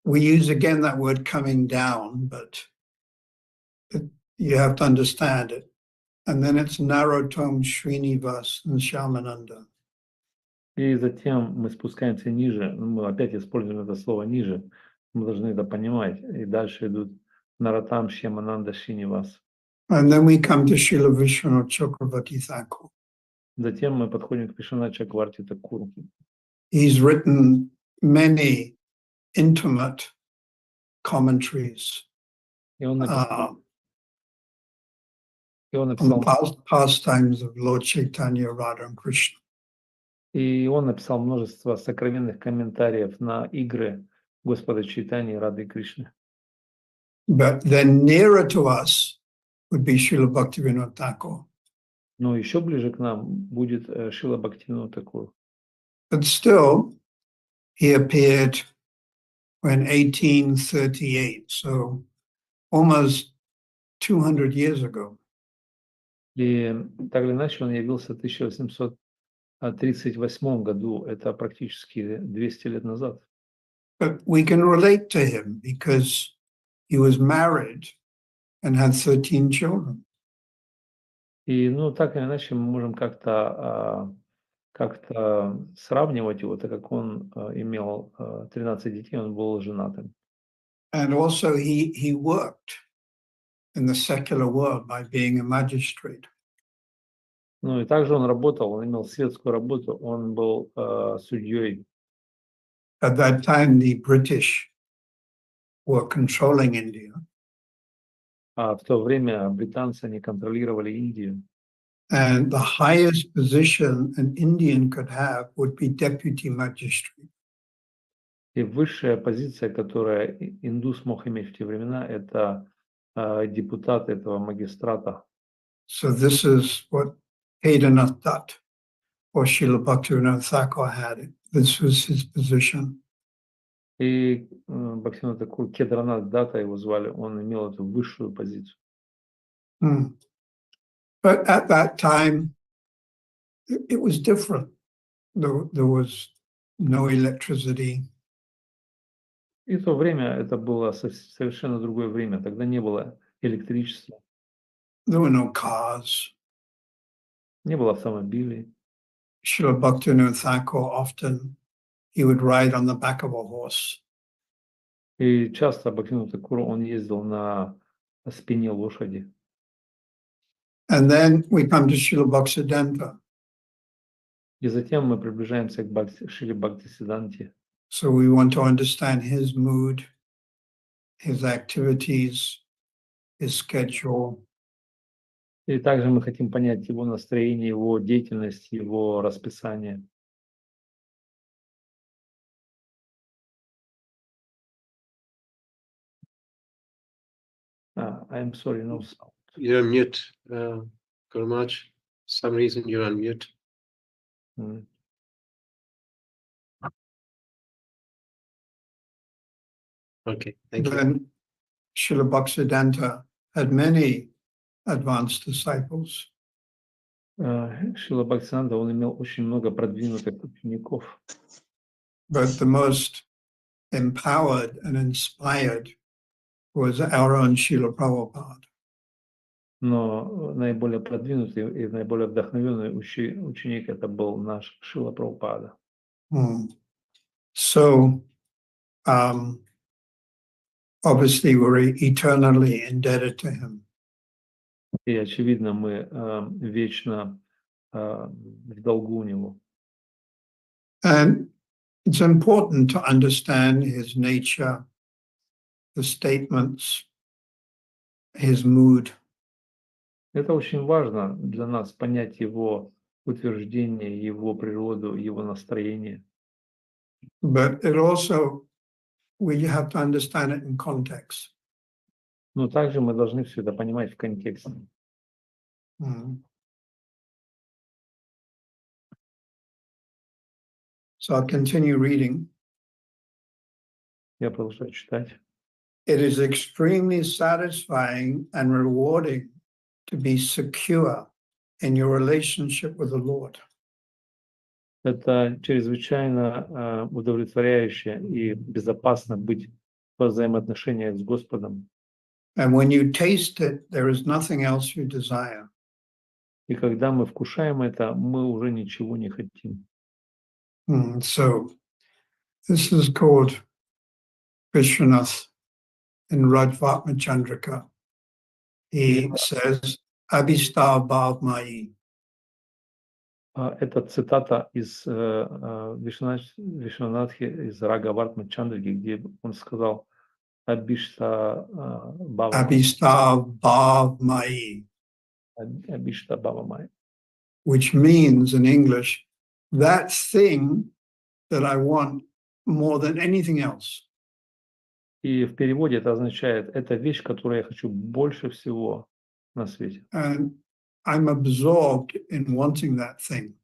we use again that word coming down, but you have to understand it. And then it's Narottam, Srinivas, and Shamananda. И затем мы спускаемся ниже, мы опять используем это слово ниже, мы должны это понимать. И дальше идут Наратам, Шьямананда, Шинивас. And then we come to Srila Vishwanath Chakravarti Thakur. Затем мы подходим к Вишванатху Чакраварти Такуру. He's written many intimate commentaries И он on написал, the pastimes of Lord Chaitanya, Radha and Krishna. и он написал множество сокровенных комментариев на игры Господа Чайтаньи, Рады и Кришны. But then nearer to us would be Srila Bhaktivinoda Thakur. Но еще ближе к нам будет Шрила Бхактивинода Такур. But still, he appeared in 1838, so almost 200 years ago. И так или иначе он явился в 1838 году, это практически 200 лет назад. But we can relate to him because he was married and had 13 children. И, ну, так или иначе мы можем как-то сравнивать его, так как он имел 13 детей, он был женатым. And also he worked in the secular world by being a magistrate. Ну и также он работал, он имел светскую работу, он был судьей. At that time, the British were controlling India. А в то время британцы, они контролировали Индию. And the highest position an Indian could have would be deputy magistrate. И высшая позиция, которую индус мог иметь в те времена, это депутат этого магистрата. So this is what Kedarnath Dutt or Srila Bhaktivinoda Thakur had. This was his position. И Бхактивинода Тхакур, Кедранат Дата его звали, он имел эту высшую позицию. But at that time, it was different. There was no electricity. И в то время это было совершенно другое время. Тогда не было электричества, There were no cars. не было автомобилей. Srila Bhaktivinoda Thakur often, he would ride on the back of a horse. И часто Бхактивинода Тхакур, он ездил на спине лошади. And then we come to Srila Bhaktisiddhanta. И затем мы приближаемся к Шриле Бхактисиддханте. So we want to understand his mood, his activities, his schedule. И также мы хотим понять его настроение, его деятельность, его расписание. I'm sorry, no sound. You're on mute, Gurumaj. Some reason you're on mute. Okay, thank you. Then Srila Bhaktisiddhanta had many advanced disciples. Шрила Бхактисиддханта, он имел очень много продвинутых учеников. But the most empowered and inspired was our own Srila Prabhupada. Но наиболее продвинутый и наиболее вдохновенный ученик это был наш Шрила Прабхупада. So, obviously, we're eternally indebted to him. И очевидно, мы вечно в долгу у него. And it's important to understand his nature, the statements, his mood. Это очень важно для нас понять его утверждение, его природу, его настроение. But it also, we have to understand it in context. Но также мы должны все это понимать в контексте. So I'll continue reading. Я продолжаю читать. It is extremely satisfying and rewarding to be secure in your relationship with the Lord. Это чрезвычайно удовлетворяюще и безопасно быть во взаимоотношениях с Господом. And when you taste it, there is nothing else you desire. И когда мы вкушаем это, мы уже ничего не хотим. So this is called Vishwanath in Rajvatma Chandrika. He says, Abhishta Bhav Mai. Это цитата из Вишванатхи, из Рага Вартма Чандрики, где он сказал Абишта Бава Mai. Абишта Бава Май. Which means in English, that thing that I want more than anything else. И в переводе это означает, это вещь, которую я хочу больше всего на свете. And I'm absorbed in wanting that thing.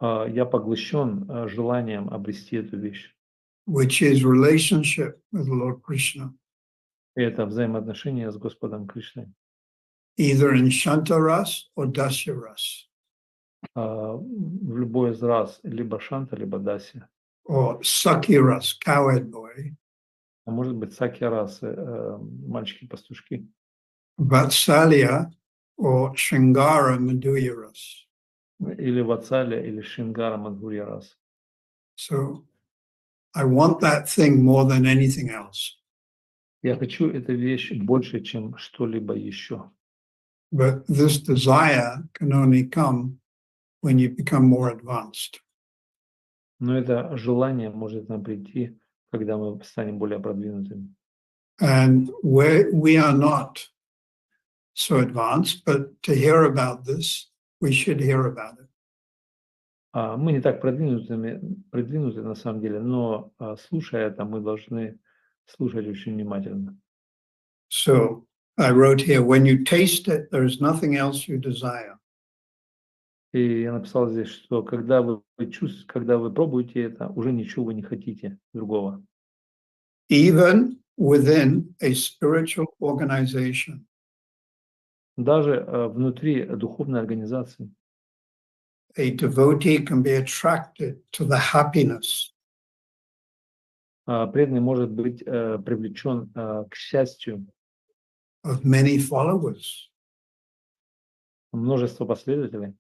Я поглощен желанием обрести эту вещь. which is relationship with Lord Krishna, И это взаимоотношения с Господом Кришной. either in Shantaras or Dasyaras, В любой из рас, либо Шанта, либо Даси. or Sakiras, cowherd boy, А может быть, саки расы, мальчики-пастушки. Vatsalya, or Shringara Madhuyaras. Или Вацаля, или Шингара Мадхурья рас. So I want that thing more than anything else. Я хочу эту вещь больше, чем что-либо еще. But this desire can only come when you become more advanced. Но это желание может нам прийти, когда мы станем более продвинутыми. And we are not so advanced, but to hear about this, we should hear about it. Мы не так продвинуты на самом деле, но слушая это, мы должны слушать очень внимательно. So I wrote here, when you taste it, there is nothing else you desire. И я написал здесь, что когда вы пробуете это, уже ничего вы не хотите другого. Even within a spiritual organization, Даже внутри духовной организации a devotee can be attracted to the happiness преданный может быть привлечен к счастью of many followers, множества последователей,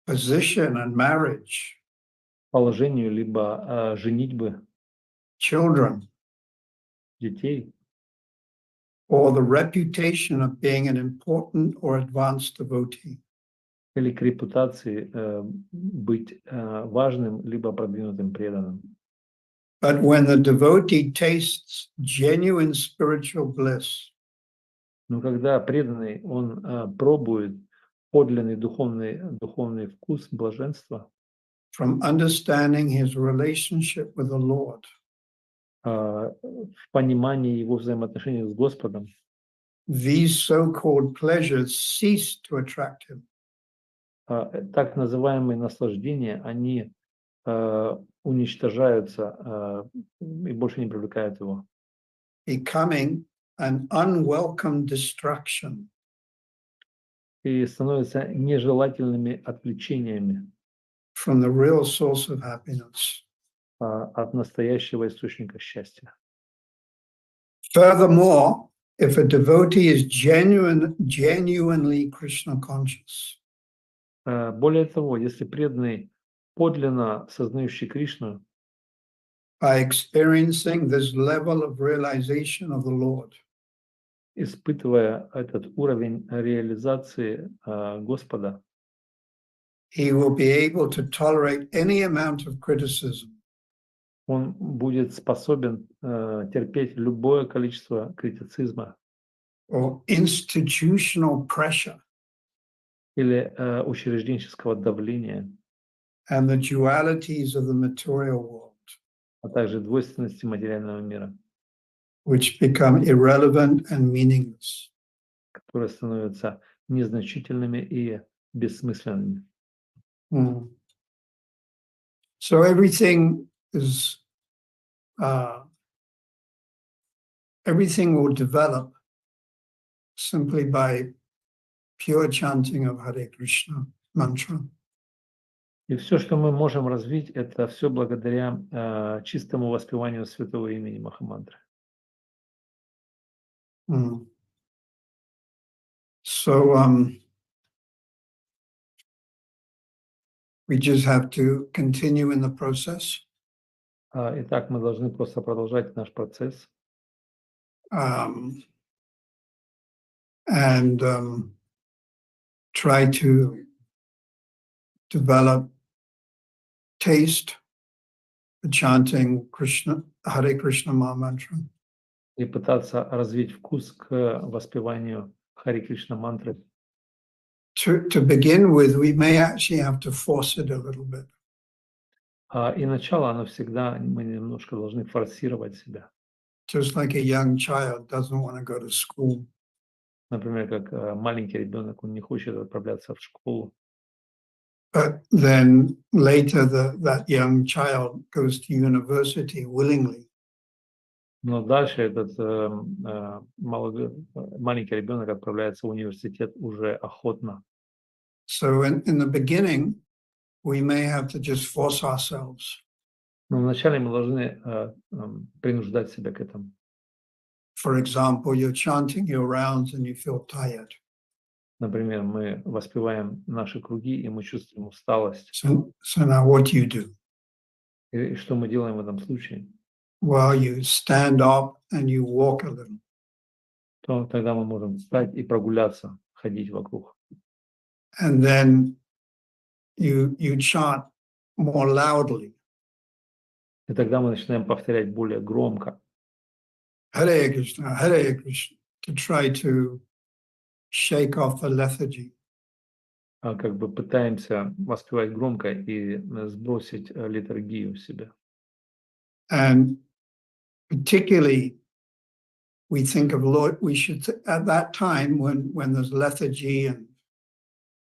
position and marriage, положению либо женитьбы children, детей, or the reputation of being an important or advanced devotee. или к репутации быть важным либо продвинутым преданным. But when the devotee tastes genuine spiritual bliss, Но когда преданный, он пробует подлинный духовный вкус блаженства from understanding his relationship with the Lord, в понимании его взаимоотношений с Господом, these so-called pleasures cease to attract him. так называемые наслаждения, они уничтожаются и больше не привлекают его. Becoming an unwelcome distraction И становятся нежелательными отвлечениями from the real source of happiness. от настоящего источника счастья. Furthermore, if a devotee is genuinely Krishna conscious, Более того, если преданный подлинно сознающий Кришну, by experiencing this level of realization of the Lord, испытывая этот уровень реализации Господа, he will be able to tolerate any amount of criticism, он будет способен терпеть любое количество критицизма or institutional pressure, или учрежденческого давления, and the dualities of the material world, а также двойственности материального мира, which become irrelevant and meaningless. которые становятся незначительными и бессмысленными. So everything will develop simply by pure chanting of Hare Krishna mantra. И все, что мы можем развить, это все благодаря чистому воспеванию святого имени Махамантры. So we just have to continue in the process. Итак, мы должны просто продолжать наш процесс. And try to develop taste for chanting Krishna, Hare Krishna mantra. И пытаться развить вкус к воспеванию Хари Кришна мантры. To begin with, we may actually have to force it a little bit. И начало, оно всегда, мы немножко должны форсировать себя. Just like a young child doesn't want to go to school. Например, как маленький ребенок, он не хочет отправляться в школу. But then later that young child goes to university willingly. Но дальше этот маленький ребенок отправляется в университет уже охотно. So in the beginning, we may have to just force ourselves. Но вначале мы должны принуждать себя к этому. For example, you're chanting your rounds and you feel tired. Например, мы воспеваем наши круги, и мы чувствуем усталость. So now what do? И что мы делаем в этом случае? Well, you stand up and you walk a little. То тогда мы можем встать и прогуляться, ходить вокруг. And then you chant more loudly. И тогда мы начинаем повторять более громко. Hare Krishna, to try to shake off the lethargy. Как бы пытаемся воспевать громко и сбросить литургию в себя. And particularly, we think of Lord, we should, at that time when there's lethargy and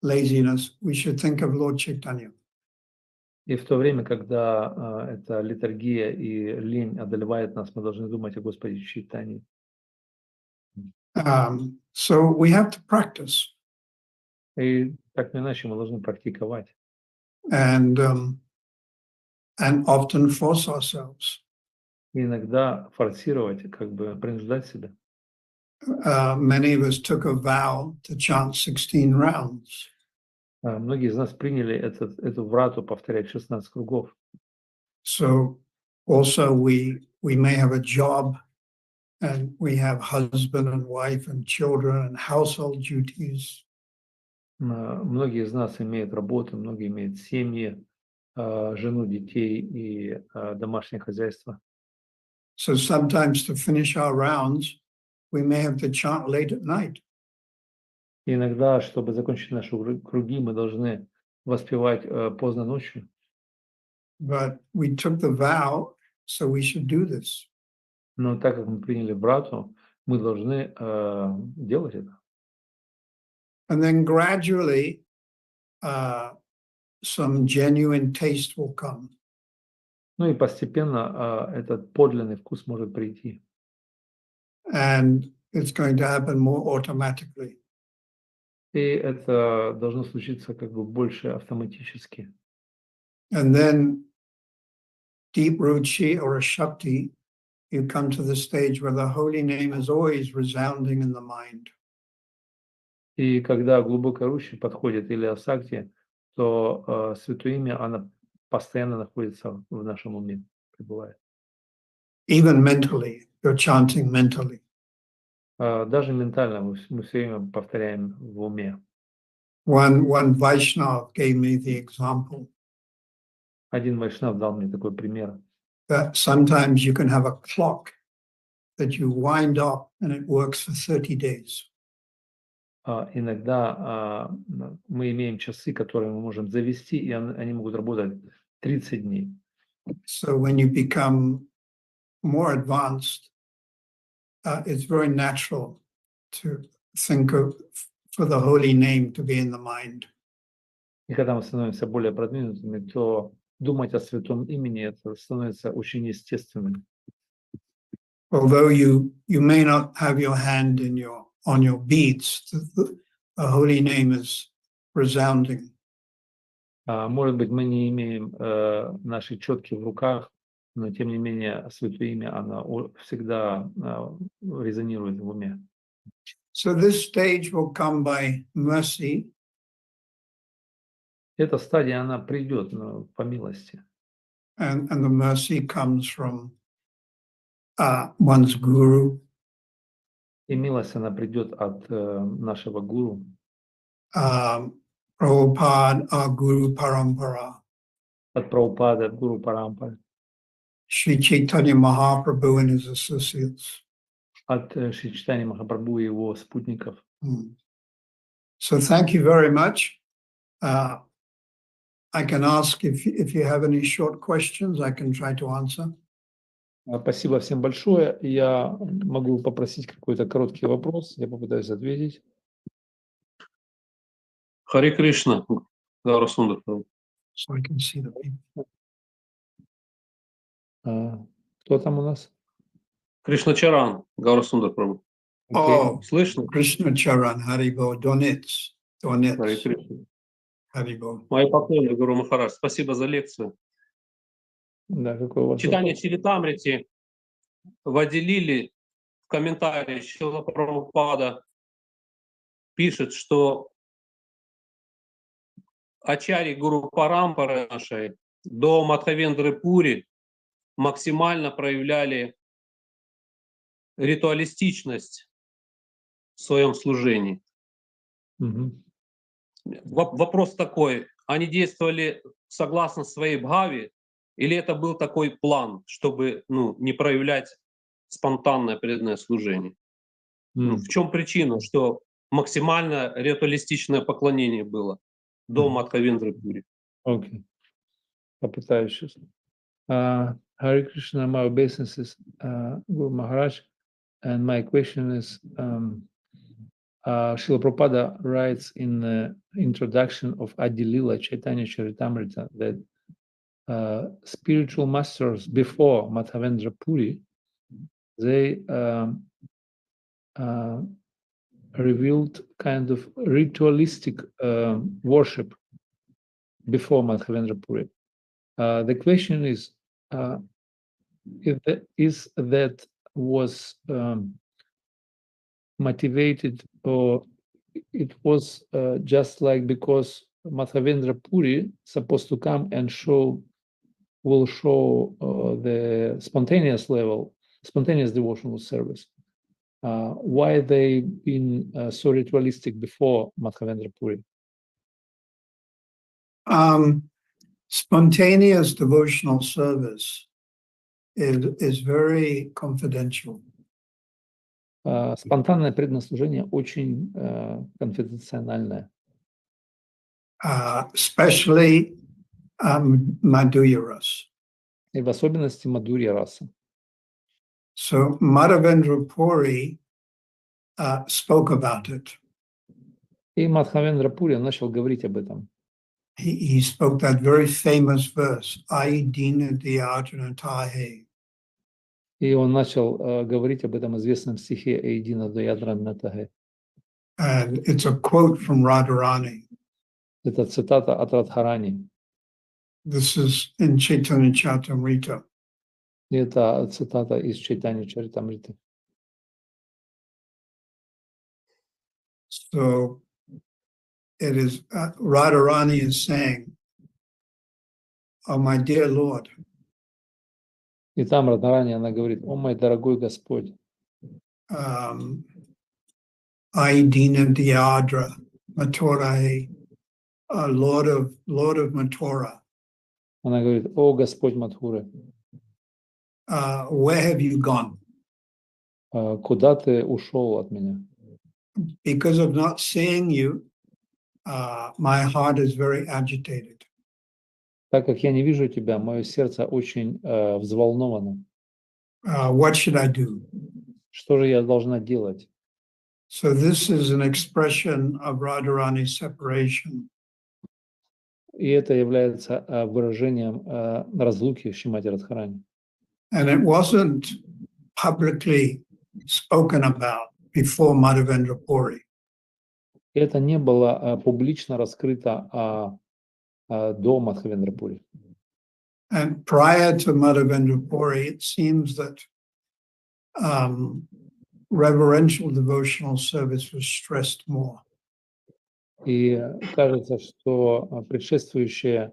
laziness, we should think of Lord Chaitanya. И в то время, когда эта литургия и лень одолевает нас, мы должны думать о Господе Чайтанье. So we have to practice. И так или иначе мы должны практиковать. And often force ourselves. И иногда форсировать, как бы принуждать себя. Many of us took a vow to chant 16 rounds. Многие из нас приняли эту врату повторять 16 кругов. So also we may have a job and we have husband and wife and children and household duties. Многие из нас имеют работу, многие имеют семьи, жену, детей и домашнее хозяйство. So sometimes to finish our rounds, we may have to chant late at night. И иногда, чтобы закончить наши круги, мы должны воспевать поздно ночью. But we took the vow, so we should do this. Но так как мы приняли врату, мы должны делать это. And then gradually, some genuine taste will come. Ну и постепенно этот подлинный вкус может прийти. And it's going to happen more automatically. И это должно случиться как бы больше автоматически. And then deep ruchi or a shakti, you come to the stage where the holy name is always resounding in the mind. И когда глубокая ручи подходит или асакти, то святое имя, она постоянно находится в нашем уме, пребывает. Even mentally, you're chanting mentally. Даже ментально мы все время повторяем в уме. One Vaishnav gave me the example Один вайшнав дал мне такой пример. that sometimes you can have a clock that you wind up and it works for 30 days. Иногда мы имеем часы, которые мы можем завести, и они могут работать 30 дней. So when you become more advanced, it's very natural to think of for the holy name to be in the mind. И когда мы становимся более продвинутыми, то думать о святом имени это становится очень естественным. Although you may not have your hand on your beads, the holy name is resounding. Может быть, мы не имеем наши четки в руках, но тем не менее святое имя, оно всегда резонирует в уме. So this stage will come by mercy. Эта стадия, она придет по милости. And the mercy comes from one's guru. И милость, она придет от нашего гуру. Prabhupada, our Guru Parampara. От Прабхупады, от Гуру Парампары. Sri Chaitanya Mahaprabhu and his associates. От Шри Чайтаньи Махапрабху и его спутников. So thank you very much. I can ask if you have any short questions, I can try to answer. Спасибо всем большое. Я могу попросить какой-то короткий вопрос. Я попытаюсь ответить. Харе Кришна. Гаурасундар Прабу. so I can see the people. Кто там у нас? Кришначаран, Гаурасундар Прабу. Oh, Слышно? Krishna Charan, Haribo, Donetsk, Харе Donetsk, Кришна. Haribo. Мои поклоны, Гуру Махарадж. Спасибо за лекцию. Да, какой у вас Читание вопрос? Чаритамрити Вадилили в комментарии Шрила Прабхупада пишет, что ачари Гуру Парампары нашей до Мадхавендры Пури максимально проявляли ритуалистичность в своем служении. Мгм. Вопрос такой, они действовали согласно своей бхаве, или это был такой план, чтобы не проявлять спонтанное преданное служение? М. В чем причина, что максимально ритуалистичное поклонение было до Мгм. Мадхавендры Пури? Окей. Попытаюсь сейчас. Hare Krishna, my obeisances, Guru Maharaj, and my question is, Srila Prabhupada writes in the introduction of Adi Lila Chaitanya Charitamrita that spiritual masters before Madhavendra Puri, they revealed kind of ritualistic worship before Madhavendra Puri. The question is, if that was motivated, or it was just like because Madhavendra Puri supposed to come and will show the spontaneous devotional service. Why they been so ritualistic before Madhavendra Puri? Spontaneous devotional service is very confidential. Спонтанное преданное служение очень конфиденциальное. Especially Madhurya Ras. И в особенности Мадхурья раса. So Madhavendra Puri spoke about it. И Мадхавендра Пури начал говорить об этом. He spoke that very famous verse, Ai Dina Diyajana Tahe. И он начал говорить об этом известном стихе Эйдина Даядранна Тахе. And it's a quote from Radharani. Это цитата от Радхарани. This is in Chaitanya Charitamrita. И это цитата из Чайтанья Чаритамриты. So it is, Radharani is saying, oh my dear Lord, И там Радхарани, она говорит: «О мой дорогой Господь, Ai Dina Diyadra Mathurae, Lord of Mathura, она говорит: о Господь Мадхуры, where have you gone? куда ты ушел от меня? Because of not seeing you, my heart is very agitated. Так как я не вижу тебя, мое сердце очень взволновано. What should I do? Что же я должна делать?» So this is an expression of Radharani's separation. И это является выражением разлуки Шримати Радхарани. And it wasn't publicly spoken about before Madhavendra Puri. И это не было публично раскрыто до Мадхавендра Пури. And prior to Madhavendra Puri, it seems that reverential devotional service was stressed more. И кажется, что предшествующее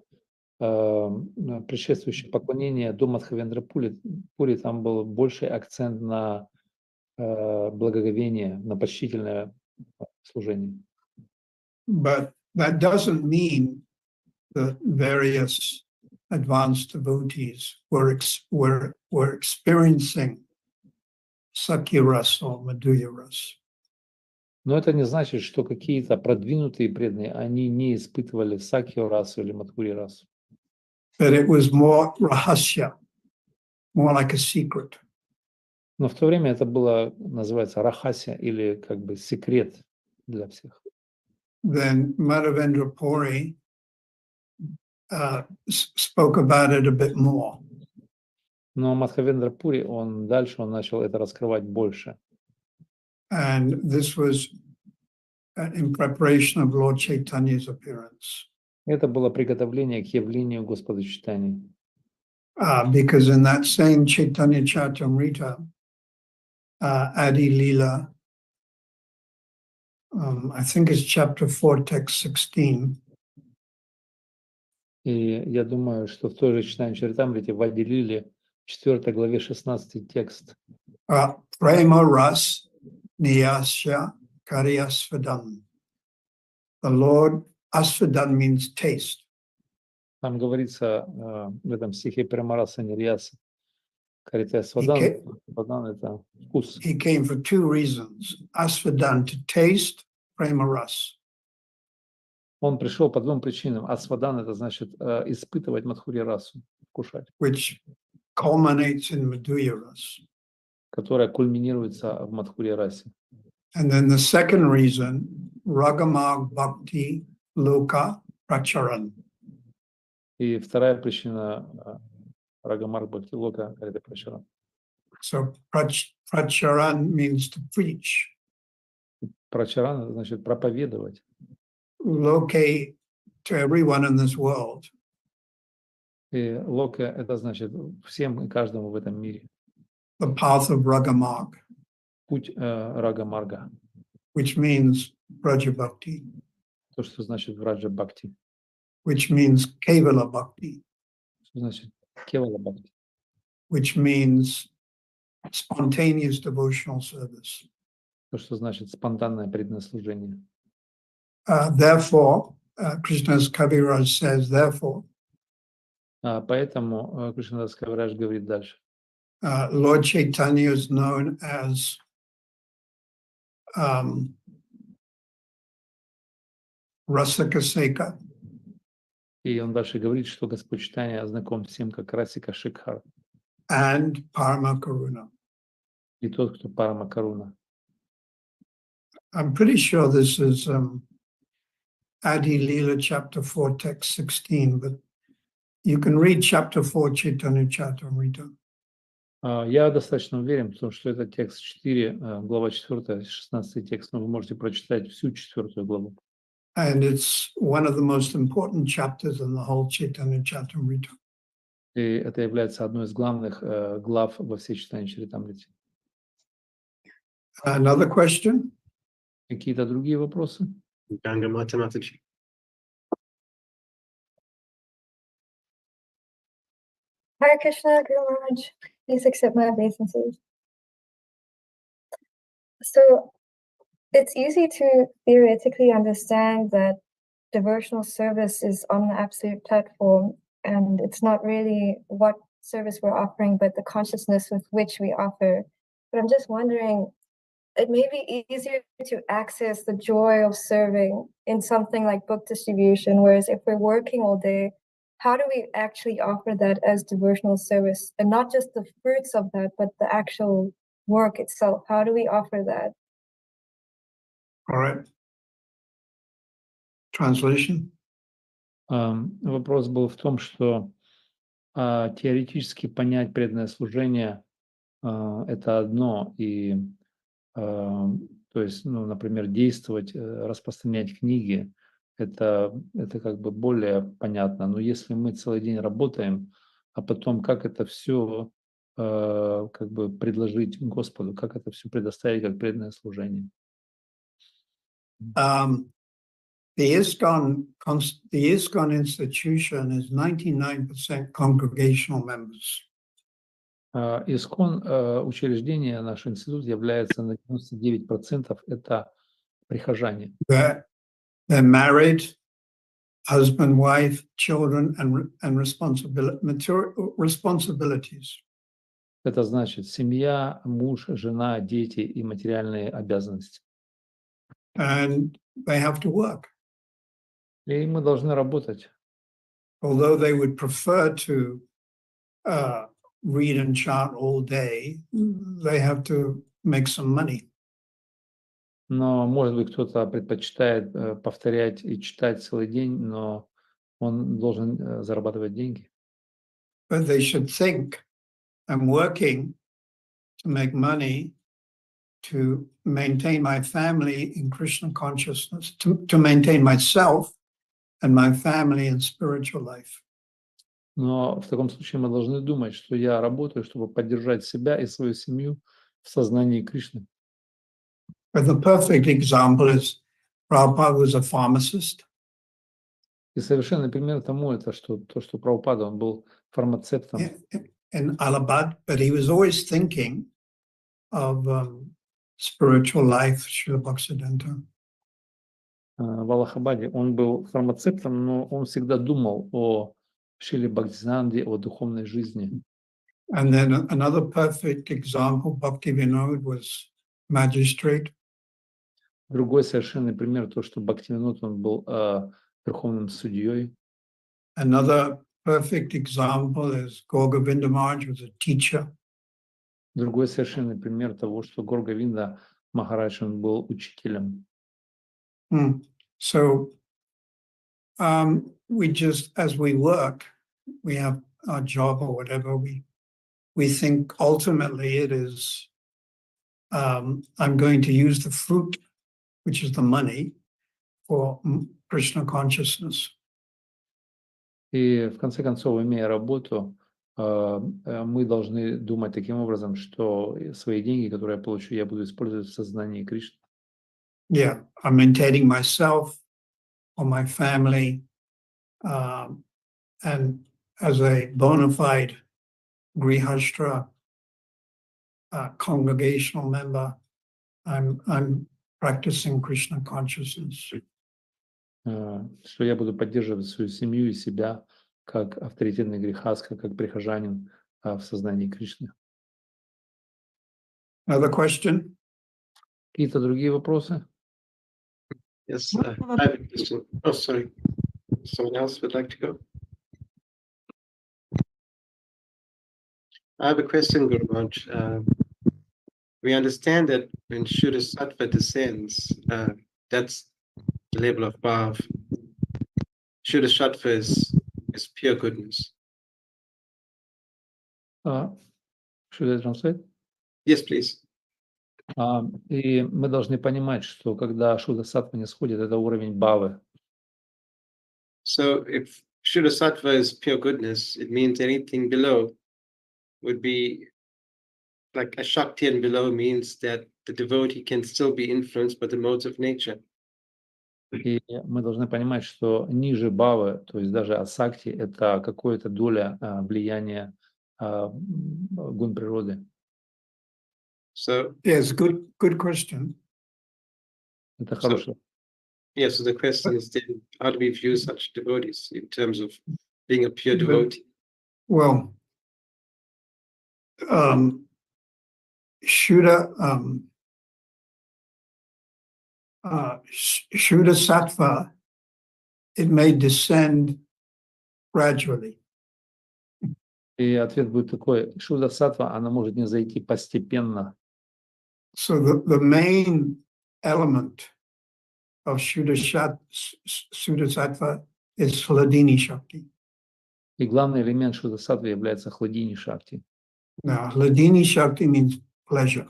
поклонение до Мадхавендра Пури, там был больший акцент на благоговение, на почтительное служение. But that doesn't mean that various advanced devotees were experiencing Sakya Ras or Madhurya Ras. Но это не значит, что какие-то продвинутые преданные, они не испытывали сакью расу или мадхури расу. But it was more rahasya, more like a secret. Но в то время это было, называется, рахася, или как бы секрет для всех. Then Madhavendra Puri spoke about it a bit more. Но Мадхавендра Пури, он начал это раскрывать больше. And this was in preparation of Lord Chaitanya's appearance. Это было приготовление к явлению Господа Чайтаньи. Because in that same Chaitanya Charitamrita, Adi Leela, I think it's chapter 4, text 16. И я думаю, что в той же Чайтанья Чаритамрите в Ади Лиле, 4 главе 16 текст. Prema ras niyasya karyasvadam. The Lord, asvadan means taste. Там говорится в этом стихе Премараса Нирьяса. Каритясвадан, это вкус. He came for two reasons. Asvadan, to taste, prema ras. Он пришел по двум причинам. Асвадан — это значит испытывать Мадхурья расу, вкушать. Which culminates in Madhurya ras. Которая кульминируется в Мадхурья расе. And then the second reason, ragamag bhakti loka pracharan. И вторая причина рагамарг бхакти лока карита прачаран. So pracharan means to preach. Прачаран — это значит проповедовать. Loke to everyone in this world. И лока — это значит всем и каждому в этом мире. The path of ragamag. Путь рага-марга. Which means Braja Bhakti. То, что значит Враджа Бхакти. Which means Kevala Bhakti. Что значит Кевала Бхакти. Which means spontaneous devotional service. То, что значит спонтанное преданное служение. Therefore, Krishna's Kaviraj says, therefore. Поэтому Кришнадас Кавирадж говорит дальше. Lord Chaitanya is known as Rasika Seka. И он дальше говорит, что Господь Чайтанья знаком всем как Расика Шикхар. And Parama Karuna. И тот, кто Парама Каруна. I'm pretty sure this is Adi Leela chapter 4 text 16, but you can read chapter 4 Chaitanya Charitamrita. Я достаточно уверен, потому что это текст 4, глава 4, 16 текст, но вы можете прочитать всю 4 главу. And it's one of the most important chapters in the whole Chaitanya Charitamrita. И это является одной из главных глав во всей Чайтанья Чаритамрите. Another question? Какие-то другие вопросы? Ganga Mathematics. Hare Krishna, Guru Maharaj, please accept my obeisances. So, it's easy to theoretically understand that devotional service is on the absolute platform, and it's not really what service we're offering, but the consciousness with which we offer. But I'm just wondering, it may be easier to access the joy of serving in something like book distribution, whereas if we're working all day, how do we actually offer that as devotional service? And not just the fruits of that, but the actual work itself. How do we offer that? All right. Translation? Вопрос был в том, что теоретически понять преданное служение это одно, и то есть, ну, например, действовать, распространять книги, это как бы более понятно. Но если мы целый день работаем, а потом как это все как бы предложить Господу, как это все предоставить как преданное служение? The ISKCON institution is 99% congregational members. ИСКОН учреждение, наш институт является на 99% это прихожане. They're married, husband, wife, children, and responsibilities. Это значит семья, муж, жена, дети и материальные обязанности. And they have to work. И мы должны работать. Although they would prefer to read and chant all day, they have to make some money. Но, может быть, кто-то предпочитает повторять и читать целый день, но он должен зарабатывать деньги. but they should think, I'm working to make money to maintain my family in Krishna consciousness, to maintain myself and my family in spiritual life. Но в таком случае мы должны думать, что я работаю, чтобы поддержать себя и свою семью в сознании Кришны. But the perfect example is Prabhupada was a pharmacist. И совершенный пример тому это, что то, что Прабхупада, он был фармацевтом In Allahabad, but he was always thinking of spiritual life, Srila Bhaktisiddhanta. в Аллахабаде. Он был фармацевтом, но он всегда думал о Шриле Бхактисиданте, о духовной жизни. And then another perfect example, Bhakti Vinod was magistrate. Другой совершенный пример, то, что Бхактивинод, он был верховным судьей. Another perfect example is Gauragovinda Maharaj was a teacher. Другой совершенный пример того, что Горговинда Махарадж, он был учителем. So we just, as we work, we have our job or whatever, we think ultimately it is, I'm going to use the fruit, which is the money, for Krishna consciousness. И в конце концов, имея работу, мы должны думать таким образом, что свои деньги, которые я получу, я буду использовать в сознании Кришны. Yeah, I'm maintaining myself or my family, and as a bona fide Grihastra congregational member, I'm practicing Krishna consciousness. Что я буду поддерживать свою семью и себя как авторитетный грехастха, как прихожанин в сознании Кришны. Another question? Какие-то другие вопросы? Yes, I have a question. Oh, sorry. Someone else would like to go? I have a question, Guru Maharaj. We understand that when Shuddha Sattva descends, that's the level of Bhav. Shuddha Sattva is pure goodness. Should I translate? Yes, please. И мы должны понимать, что когда Шуда Саттва не сходит, это уровень Бхавы. So if Shuddha Sattva is pure goodness, it means anything below would be like a Shakti, and below means that the devotee can still be influenced by the modes of nature. И мы должны понимать, что ниже Бхавы, то есть даже Асакти, это какая-то доля влияния гун природы. So yes, good question. Это хорошо. Yes, so the question is then, how do we view such devotees in terms of being a pure devotee? Well, Shuddha Sattva, it may descend gradually. И ответ будет такой: Шуда Саттва, она может не зайти постепенно. So the main element of Shuddha Sattva is Hladini Shakti. И главный элемент Шуда Саттвы является Хладини Шакти. Now, Hladini Shakti means pleasure.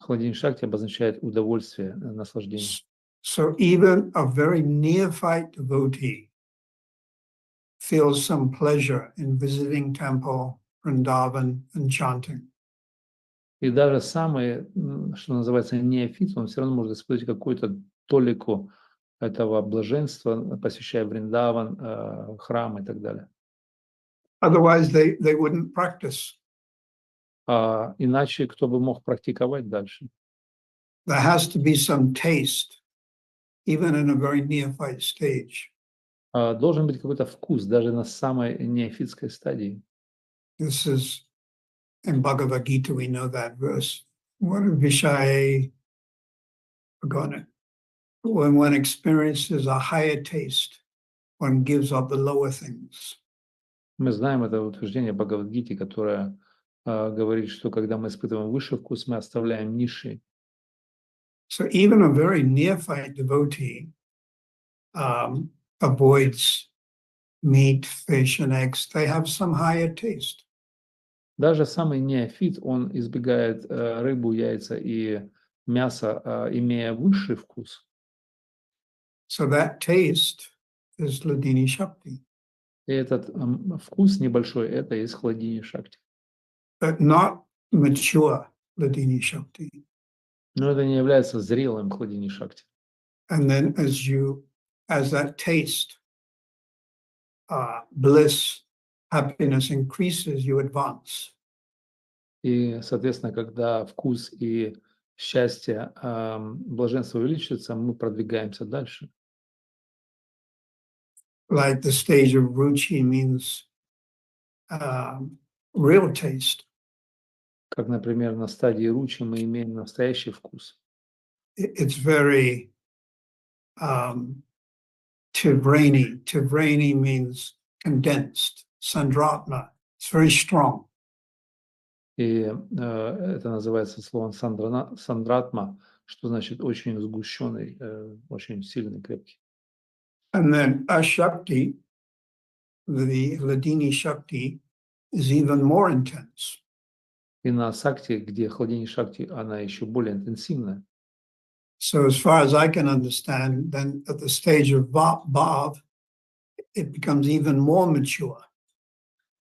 Хладини Шакти обозначает удовольствие, наслаждение. So even a very neophyte devotee feels some pleasure in visiting temple, Vrindavan, and chanting. И даже самый, что называется, неофит, он все равно может испытывать какую-то толику этого блаженства, посещая Вриндаван, храм и так далее. Otherwise, they wouldn't practice. Иначе кто бы мог практиковать дальше? There has to be some taste, even in a very neophyte stage. Должен быть какой-то вкус даже на самой неофитской стадии. This is in Bhagavad Gita, we know that verse. What is Vishaya? Forgotten it. When one experiences a higher taste, one gives up the lower things. Мы знаем это утверждение Бхагавад-гиты, которое говорит, что когда мы испытываем высший вкус, мы оставляем низший. So even a very neophyte devotee avoids meat, fish, and eggs, they have some higher taste. Даже самый неофит, он избегает рыбу, яйца и мясо, имея высший вкус. So that taste is Ladini Shakti, И этот вкус небольшой, это из хладини шакти. but not mature Ladini Shakti. Но это не является зрелым хладини шакти. And then as that taste, bliss, happiness increases, you advance. И, соответственно, когда вкус и счастье, блаженство увеличивается, мы продвигаемся дальше. Like the stage of ruchi means real taste. Как, например, на стадии ручи мы имеем настоящий вкус. It's very Tivrani. Tivrani means condensed. Sandratma. It's very strong. И это называется словом сандратма, что значит очень сгущенный, очень сильный, крепкий. And then Ashakti, the Ladini Shakti, is even more intense. И на сакти, где хладини шакти, она еще более интенсивная. So as far as I can understand, then at the stage of Bhav, it becomes even more mature.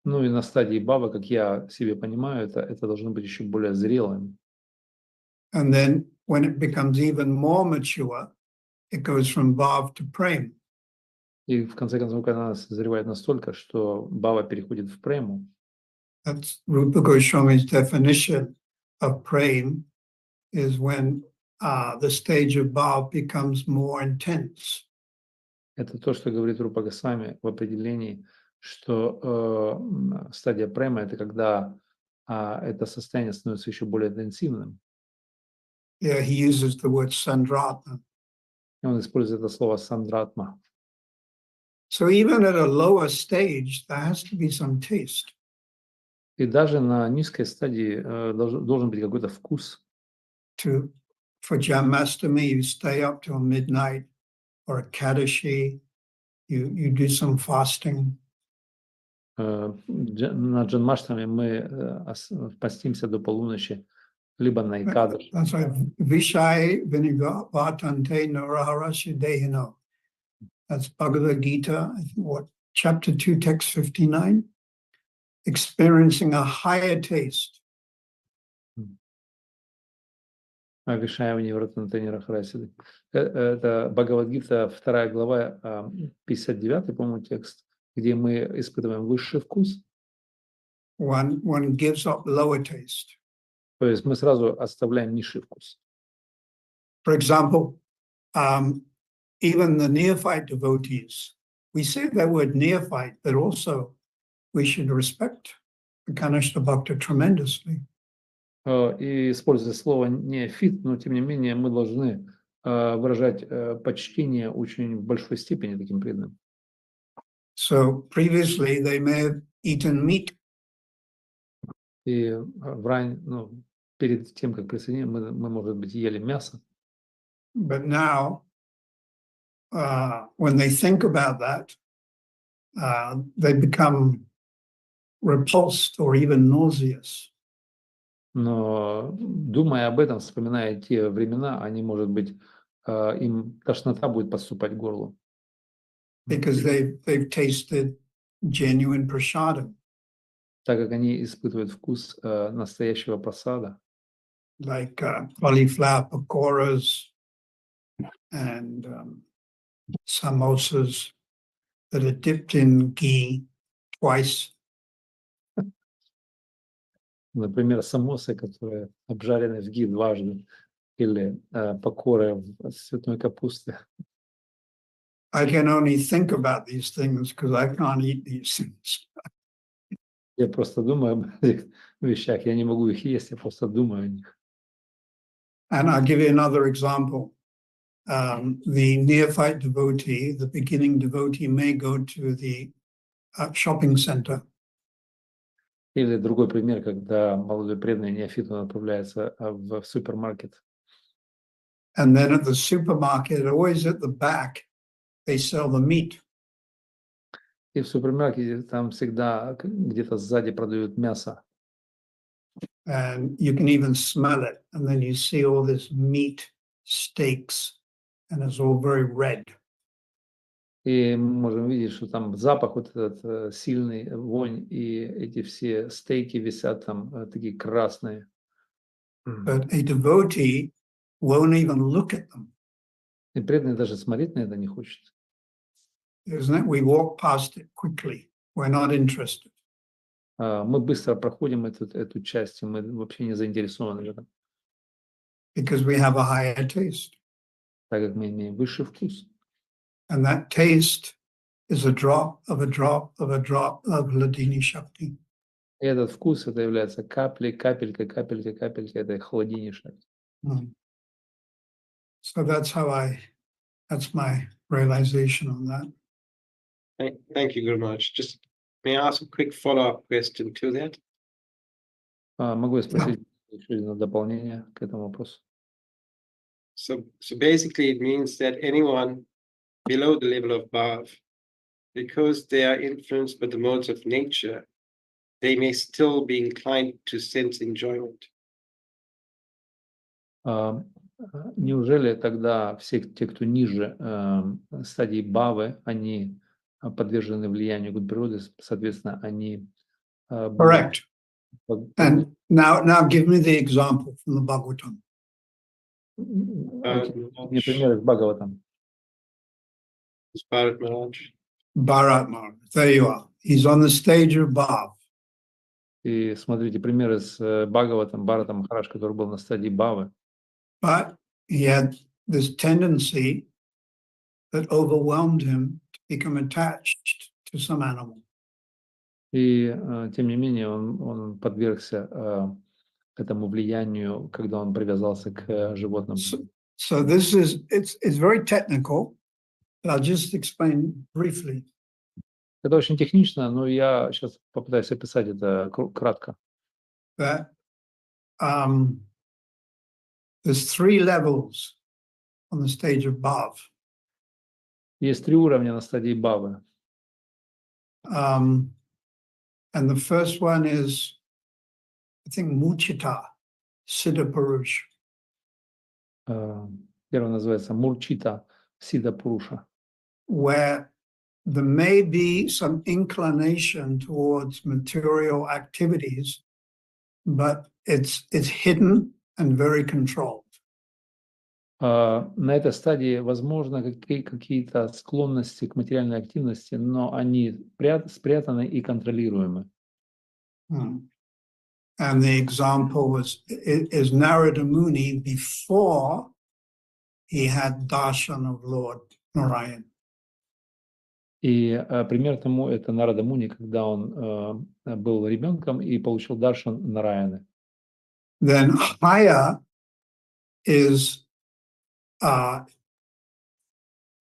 Ну и на стадии бава, как я себе понимаю, это должно быть еще более зрелым. And then when it becomes even more mature, it goes from Bhav to Prem. И в конце концов, когда она созревает настолько, что бава переходит в прему. That's Rupa Goswami's definition of Prem, is when the stage of Bhav becomes more intense. Это то, что говорит Рупа Госвами в определении, что стадия према – это когда это состояние становится еще более интенсивным. Yeah, he uses the word Sandratma. И он использует это слово сандратма. So even at a lower stage, there has to be some taste. И даже на низкой стадии должен быть какой-то вкус. For Janmashtami, you stay up till midnight, or at Kadashi, you do some fasting. На Джанмаштами мы постимся до полуночи, либо на Икадаш. That's right. Vishai Vinigatante Naraharashi Dehino. That's Bhagavad Gita, I think, what, chapter 2, text 59. Experiencing a higher taste. Вишаевани Вратантани Рахарасиды. Это Бхагавад-гита, 2 глава, 59, по-моему, текст, где мы испытываем высший вкус. One gives up lower taste. То есть мы сразу оставляем низший вкус. For example, even the neophyte devotees, we say that word neophyte, but also we should respect the Kanishta Bhakta tremendously. И используя слово неофит, но тем не менее мы должны выражать почтение очень в большой степени таким преданным. So previously they may have eaten meat. И перед тем, как присоединиться, мы, может быть, ели мясо. But now, when they think about that, they become repulsed or even nauseous. Но думая об этом, вспоминая те времена, они, может быть, им тошнота будет подступать к горлу. Because they've tasted genuine prasadam. Так как они испытывают вкус настоящего прасада. Like cauliflower pakoras and samosas that are dipped in ghee twice. Например, самосы, которые обжарены в ги дважды, или пакоры в цветной капусты. I can only think about these things because I can't eat these things. Я просто думаю об этих вещах, я не могу их есть, я просто думаю о них. And I'll give you another example. The neophyte devotee, the beginning devotee, may go to the shopping center. Или другой пример, когда молодой преданный неофит отправляется в супермаркет. And then at the supermarket, always at the back, they sell the meat. И в супермаркете там всегда где-то сзади продают мясо. And you can even smell it. And then you see all this meat steaks, and it's all very red. И мы можем видеть, что там запах вот этот сильный, вонь, и эти все стейки висят там такие красные. But a devotee won't even look at them. И преданный даже смотреть на это не хочет. Isn't it? We walk past it quickly. We're not interested. Мы быстро проходим эту часть, и мы вообще не заинтересованы в этом, Because we have a higher taste. так как мы имеем высший вкус. And that taste is a drop of a drop of a drop of Ladini Shakti. И этот вкус, это является каплей, капелькой, капелькой, капелькой этой хладини шакти. So that's that's my realization on that. Thank you very much. Just may I ask a quick follow-up question to that? Могу я спросить еще одно дополнение к этому вопросу? So basically it means that anyone below the level of bhav, because they are influenced by the modes of nature, they may still be inclined to sense enjoyment. Неужели тогда все те, кто ниже стадии бхавы, они подвержены влиянию гун природы, соответственно, они... Correct. And now give me the example from the Bhagavatam. Мне пример из Бхагаватам. Bharat Maharaj. Bharat Maharaj. There you are. He's on the stage of Bhav. И смотрите, пример из Бхагаватам, Бхарата Махарадж, который был на стадии бхавы. But he had this tendency that overwhelmed him to become attached to some animal. И тем не менее он подвергся этому влиянию, когда он привязался к животным. So this is it's very technical, but I'll just explain briefly. Это очень технично, но я сейчас попытаюсь описать это кратко. That there's 3 levels on the stage of Bhav. Есть 3 уровня на стадии бхавы. And the first one is, I think, Muchita, Siddha Purush. Первый называется Мурчита, Сида Пуруша. Where there may be some inclination towards material activities, but it's hidden and very controlled. На этой стадии возможно какие-то склонности к материальной активности, но они спрятаны и контролируемы. And the example is Narada Muni before he had darshan of Lord Narayan. И пример тому это Нарада Муни, когда он был ребенком и получил даршан Нараяны. Then higher is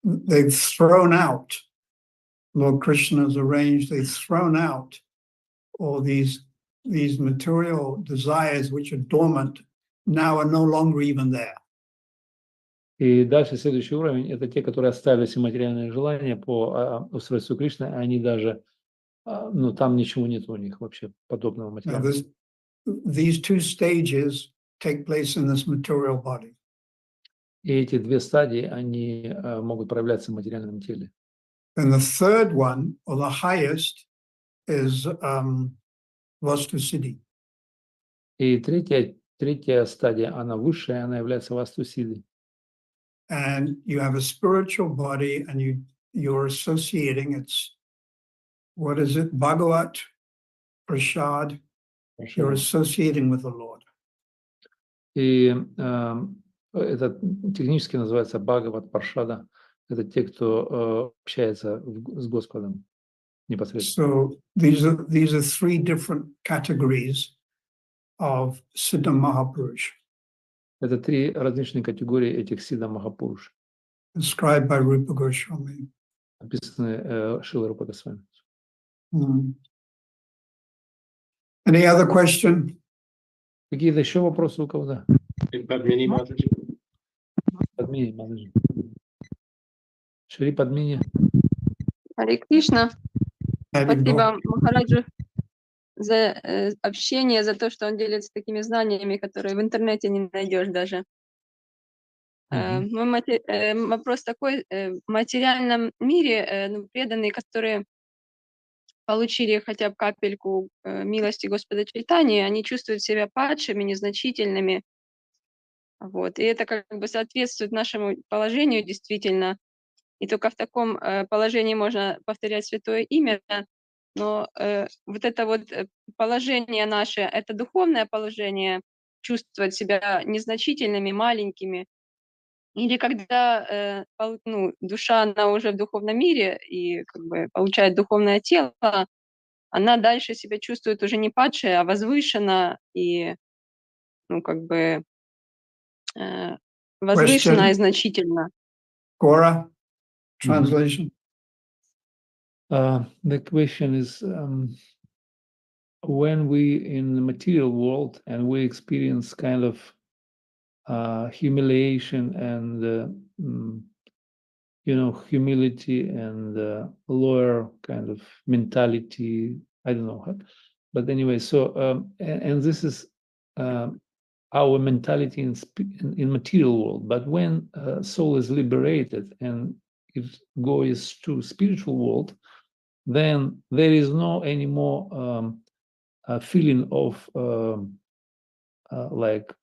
they've thrown out, Lord Krishna has arranged, they've thrown out all these material desires which are dormant, now are no longer even there. И дальше следующий уровень – это те, которые оставили все материальные желания по устройству Кришны, они даже, ну, там ничего нет у них вообще подобного материала. These 2 stages take place in this material body. И эти 2 стадии, они могут проявляться в материальном теле. And the third one, or the highest, is Vastu Siddhi. И третья стадия, она высшая, она является Васту Сидhi. And you have a spiritual body, and you're associating. It's, what is it? Bhagavat Prasad. You're associating with the Lord. И это технически называется Бхагават Паршада. Это те, кто общается с Господом непосредственно. So these are 3 different categories of Siddha Mahapurush. Это 3 различные категории этих Сида Махапуруш. Described by Rupa Goswami. Описаны Шрилой Рупой Госвами. Any other question? Какие-то еще вопросы у кого-то? Падмини Матаджи. Падмини Матаджи. Шри Падмини. Харе Кришна. Having Спасибо Махараджу за общение, за то, что он делится такими знаниями, которые в интернете не найдешь даже. Вопрос такой, в материальном мире преданные, которые получили хотя бы капельку милости Господа Чайтаньи, они чувствуют себя падшими, незначительными. Вот. И это как бы соответствует нашему положению действительно. И только в таком положении можно повторять святое имя. Но вот это вот положение наше, это духовное положение, чувствовать себя незначительными, маленькими. Или когда душа, она уже в духовном мире и как бы получает духовное тело, она дальше себя чувствует уже не падшей, а возвышенно и, как бы, возвышенно и значительно. Cora, translation. The question is, when we in the material world and we experience kind of humiliation and humility and lower kind of mentality, I don't know how, but anyway, so and this is our mentality in material world. But when soul is liberated and it goes to spiritual world, then there is no anymore feeling of like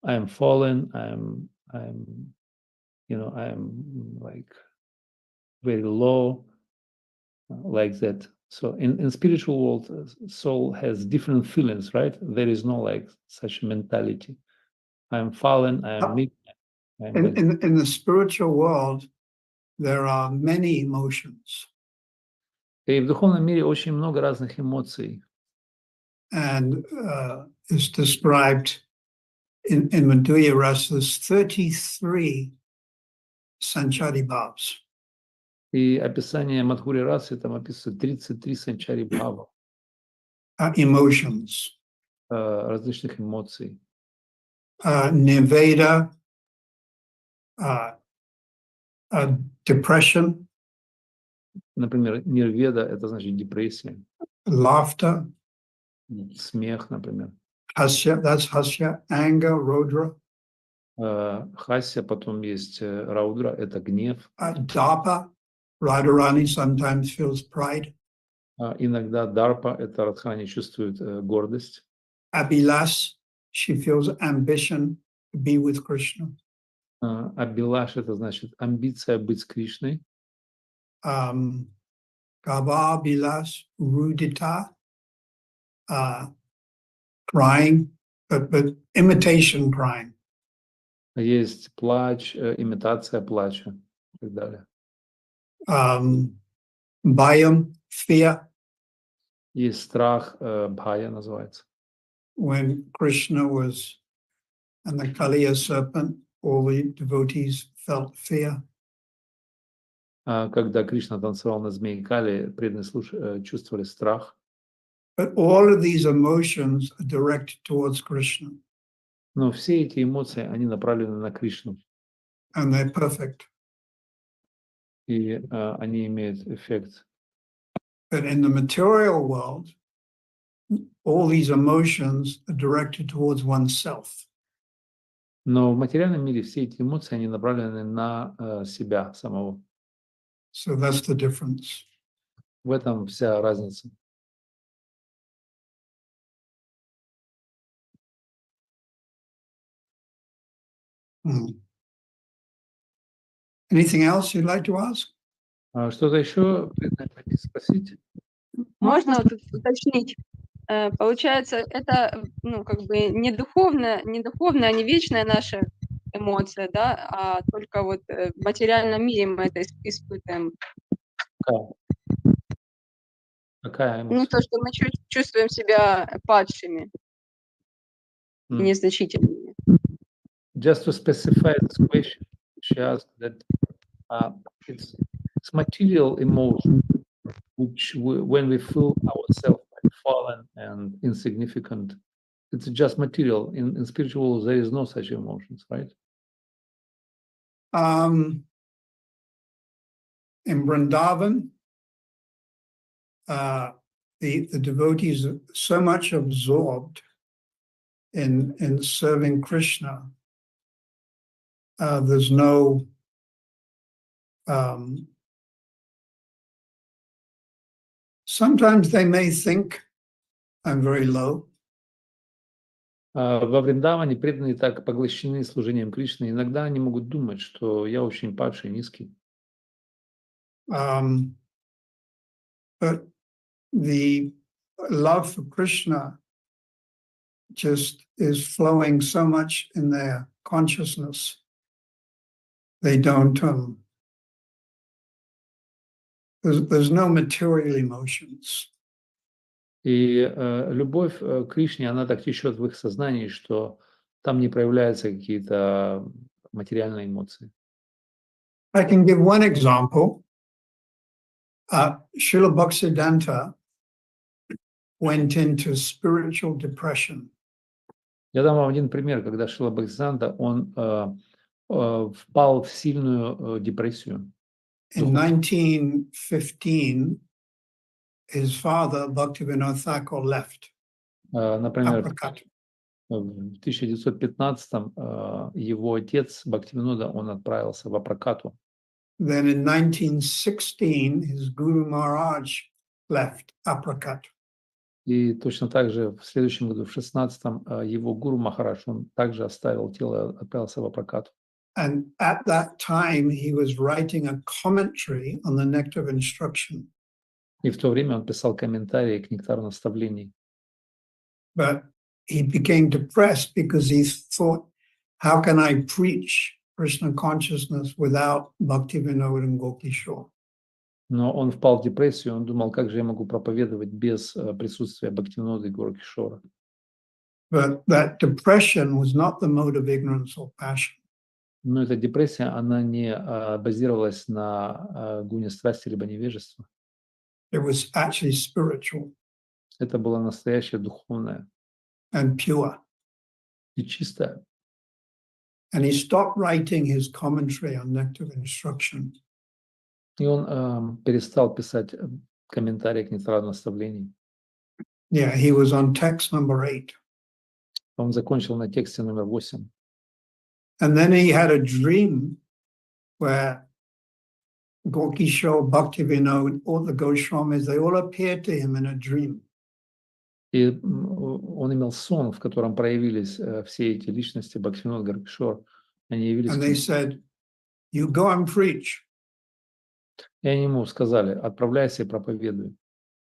I'm fallen, I'm like very low, like that. So in spiritual world, soul has different feelings, right? There is no like such mentality. I'm fallen, I'm weak. In the spiritual world, there are many emotions. И в духовном мире очень много разных эмоций. And is described in Madhurya Rasa, there's 33 sanchari bhavs. И описание Мадхури Расы там описывает 33 санчари бхава. Emotions. Различных эмоций. Niveda, depression. Например, нирведа — это значит депрессия. Laughter. Смех, например. Hasya, that's hasya. Anger, rodra. Хасya, потом есть раудра, это гнев. Dapa, Radharani sometimes feels pride. Иногда дарпа, это Радхарани чувствует гордость. Abhilash, she feels ambition to be with Krishna. Абилаш — это значит амбиция быть с Кришной. Gava Bilas, Rudita, crying, but imitation crying. Есть плач, имитация плача и так далее. Bhayam, fear. Есть страх, бхая называется. When Krishna was and the Kaliya serpent, all the devotees felt fear. Когда Кришна танцевал на змее Кали, преданные чувствовали страх. But all of these emotions are directed towards Krishna. Но все эти эмоции, они направлены на Кришну. And they're perfect. И они имеют эффект. But in the material world, all these emotions are directed towards oneself. Но в материальном мире все эти эмоции, они направлены на себя самого. So that's the difference. В этом вся разница. Anything else you'd like to ask? Что-то еще хотите спросить? Можно тут уточнить? Получается, это как бы не духовная, не вечная наша эмоция, да, а только вот в материальном мире мы это испытываем. Какая эмоция? То, что мы чувствуем себя падшими, незначительными. Just to specify this question, she asked that it's material emotion, which when we feel ourselves like fallen and insignificant, it's just material. In spiritual, there is no such emotions, right? In Vrindavan, the devotees are so much absorbed in serving Krishna. There's no sometimes they may think I'm very low. Во Вриндаване преданные так поглощены служением Кришны, иногда они могут думать, что я очень падший, низкий. But the love for Krishna just is flowing so much in their consciousness. They don't, there's no material emotions. И любовь к Кришне, она так течет в их сознании, что там не проявляются какие-то материальные эмоции. I can give one example. Srila Bhaktisiddhanta went into spiritual depression. Я дам вам один пример, когда Шрила Бхактисиданта, он впал в сильную депрессию. In 1915, his father, Bhaktivinoda Thakur, left. Например, Apricot. в 1915 его отец Бхактивинода, он отправился в Апракату. Then in 1916, his Guru Maharaj left Apricot. И точно так же в следующем году, в 16-м, его гуру Махарадж, он также оставил тело, отправился в Апракату. And at that time, he was writing a commentary on the Nectar of Instruction. И в то время он писал комментарии к нектару наставлений. But he became depressed because he thought, how can I preach Krishna consciousness without Bhaktivinoda and Gokishore? Но он впал в депрессию, он думал, как же я могу проповедовать без присутствия Бхактивинода и Горакишора. But that depression was not the mode of ignorance or passion. Но эта депрессия, она не базировалась на гуне страсти либо невежества. It was actually spiritual Это было настоящее духовное and pure. и чистое. And he stopped writing his commentary on Nectar of Instruction. И он перестал писать комментарии к нектару наставлений. Yeah, he was on text number 8. Он закончил на тексте номер 8. And then he had a dream where Gokishore, Bhaktivinoda, all the Goswamis, they all appeared to him in a dream. И он имел сон, в котором проявились все эти личности, Бхактивинод, Горакишор. Они явились. And they said, you go and preach. И они ему сказали, отправляйся и проповедуй.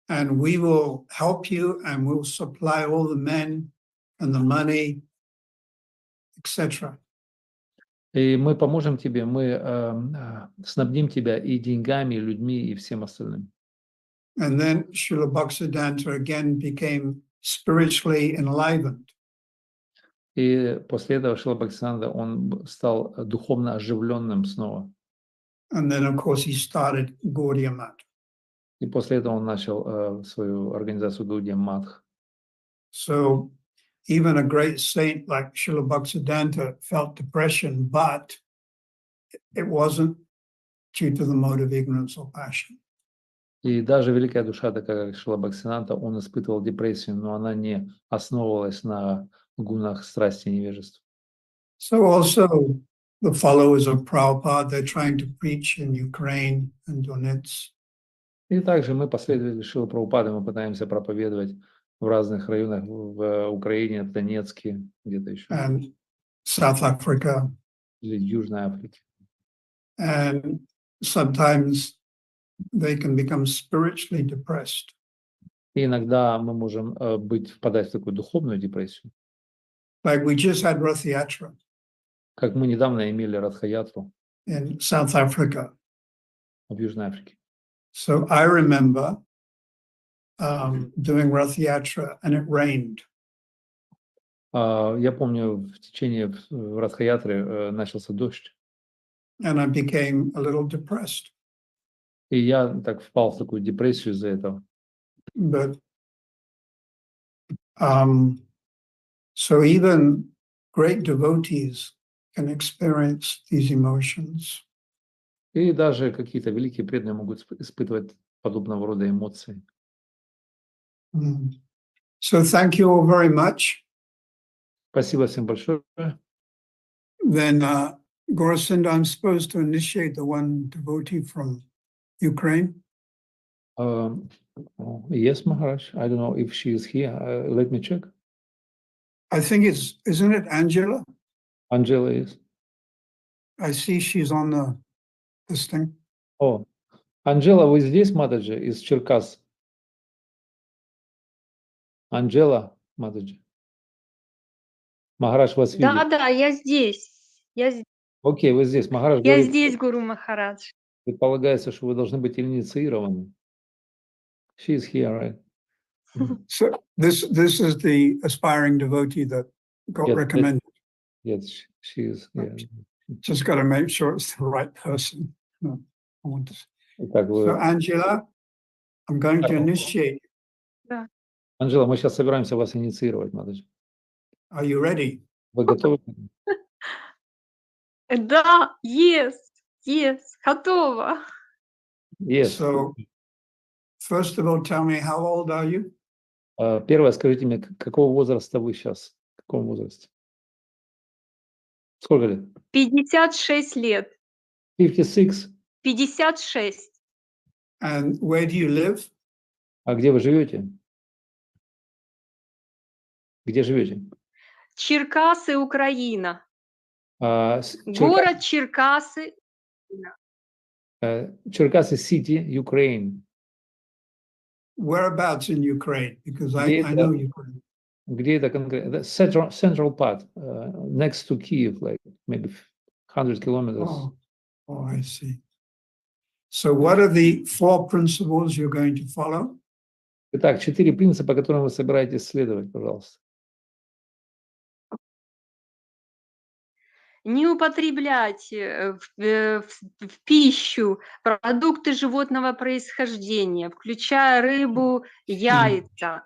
And we will help you and we'll supply all the men and the money, etc. И мы поможем тебе, мы снабдим тебя и деньгами, и людьми, и всем остальным. And then Srila Bhaktisiddhanta again became spiritually enlivened. И после этого Шрила Бхактисиданта, он стал духовно оживленным снова. And then, of course, he started Gaudiya Math. И после этого он начал свою организацию Гаудия Матх. So even a great saint like Srila Bhaktisiddhanta felt depression, but it wasn't due to the mode of ignorance or passion. И даже великая душа, такая как Шрила Бхактисиданта, он испытывал депрессию, но она не основывалась на гунах страсти и невежества. So also the followers of Prabhupada, they're trying to preach in Ukraine and Donetsk. И также мы, последователи Шрилы Прабхупады, мы пытаемся проповедовать в разных районах в Украине, в Донецке, где-то еще, And South Africa. или Южной Африке. And sometimes they can become spiritually depressed. И иногда мы можем впадать в такую духовную депрессию. Like we just had Rath Yatra Как мы недавно имели Радха-ятру in South Africa. в Южной Африке. So I remember doing Rath Yatra and it rained. Я помню, в течение Радха-ятры начался дождь. And I became a little depressed. И я так впал в такую депрессию из-за этого. But so even great devotees can experience these emotions. И даже какие-то великие преданные могут испытывать подобного рода эмоции. So thank you all very much. Спасибо всем большое. Then, Gorosinda, I'm supposed to initiate the one devotee from Ukraine. Yes, Maharaj. I don't know if she is here. Let me check. I think isn't it Angela? Angela is. I see she's on this thing. О, Анжела, вы здесь, Матаджи, из Черкас? Анжела, Матаджи. Махарадж вас видит. Да, я здесь. Окей, вы здесь. Махарадж Я говорит, здесь, Гуру Махарадж. предполагается, что вы должны быть инициированы. She is here, right? So this is the aspiring devotee that got Yes, recommended. Yes, she is. Yeah. Just got to make sure it's the right person. No, I want to. Итак, So вы... Angela, I'm going to initiate. Анжела, мы сейчас собираемся вас инициировать, Матаджи. Are you ready? Вы готовы? Да, yes, готова. Yes. So first of all, tell me, how old are you? Первое, скажите мне, какого возраста вы сейчас? В каком возрасте? Сколько лет? 56 лет. 56. 56. And where do you live? А где вы живете? Где живете? Черкасы, Украина. Черкасы, Город Черкасы. Черкасы City, Ukraine. Whereabouts in Ukraine? Because I know Ukraine. Где это конкретно? Central part, next to Kyiv, like maybe 100 kilometers. Oh, I see. So what are the 4 principles you're going to follow? Итак, 4 принципа, которым вы собираетесь следовать, пожалуйста. Не употреблять в пищу продукты животного происхождения, включая рыбу, яйца.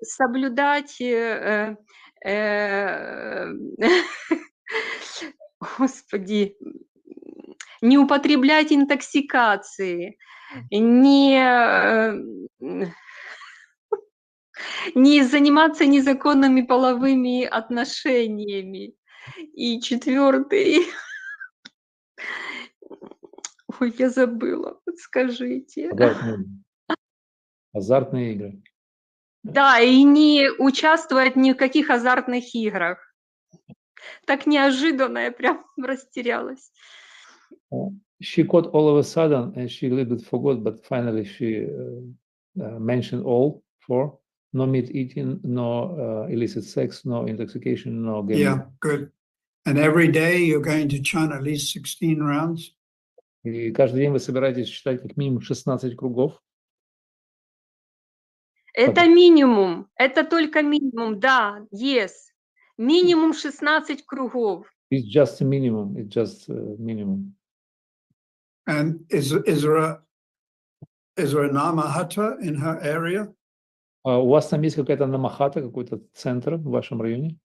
Соблюдать, Господи, не употреблять интоксикации, не заниматься незаконными половыми отношениями. И 4. Ой, я забыла, подскажите. Азартные игры. Да, и не участвовать ни в каких азартных играх. Так неожиданно, я прям растерялась. She caught all of a sudden, and she a little bit forgot, but finally she mentioned all 4. No meat eating, no illicit sex, no intoxication, no gambling. Yeah, good. And every day you're going to chant at least 16 rounds? И каждый день вы собираетесь читать как минимум 16 кругов? Это минимум, это только минимум, да, yes. Минимум 16 кругов. It's just a minimum, it's just minimum. And is there a Namahata in her area? У вас там есть какая-то намахата, какой-то центр в вашем районе?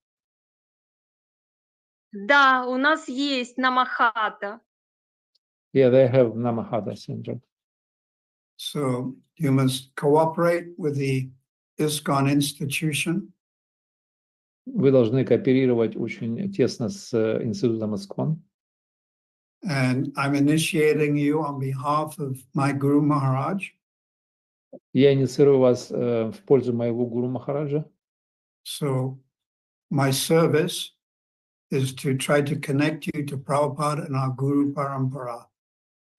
Да, у нас есть намахата. Yeah, they have namahata center. So you must cooperate with the ISKCON institution. Вы должны кооперировать очень тесно с институтом ISKCON. And I'm initiating you on behalf of my Guru Maharaj. Я инициирую вас в пользу моего Гуру Махараджа. So my service is to try to connect you to Prabhupada and our Guru Parampara.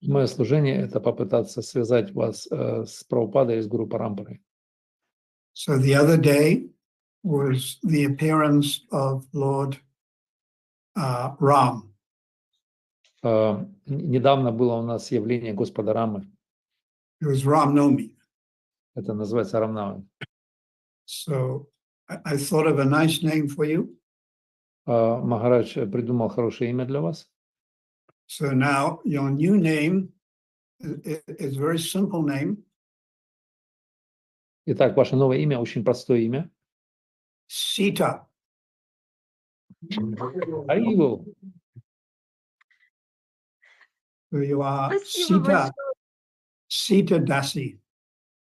Мое служение – это попытаться связать вас с Прабхупадой и с Гуру Парампарой. So the other day was the appearance of Lord Ram. Недавно было у нас явление Господа Рамы. It was Ram Nomi. Это называется Рамнавами. So I thought of a nice name for you. Махарадж придумал хорошее имя для вас. So now your new name is a very simple name. Итак, ваше новое имя очень простое имя. Sita. Ариву. So you are Спасибо большое. Sita Dasi.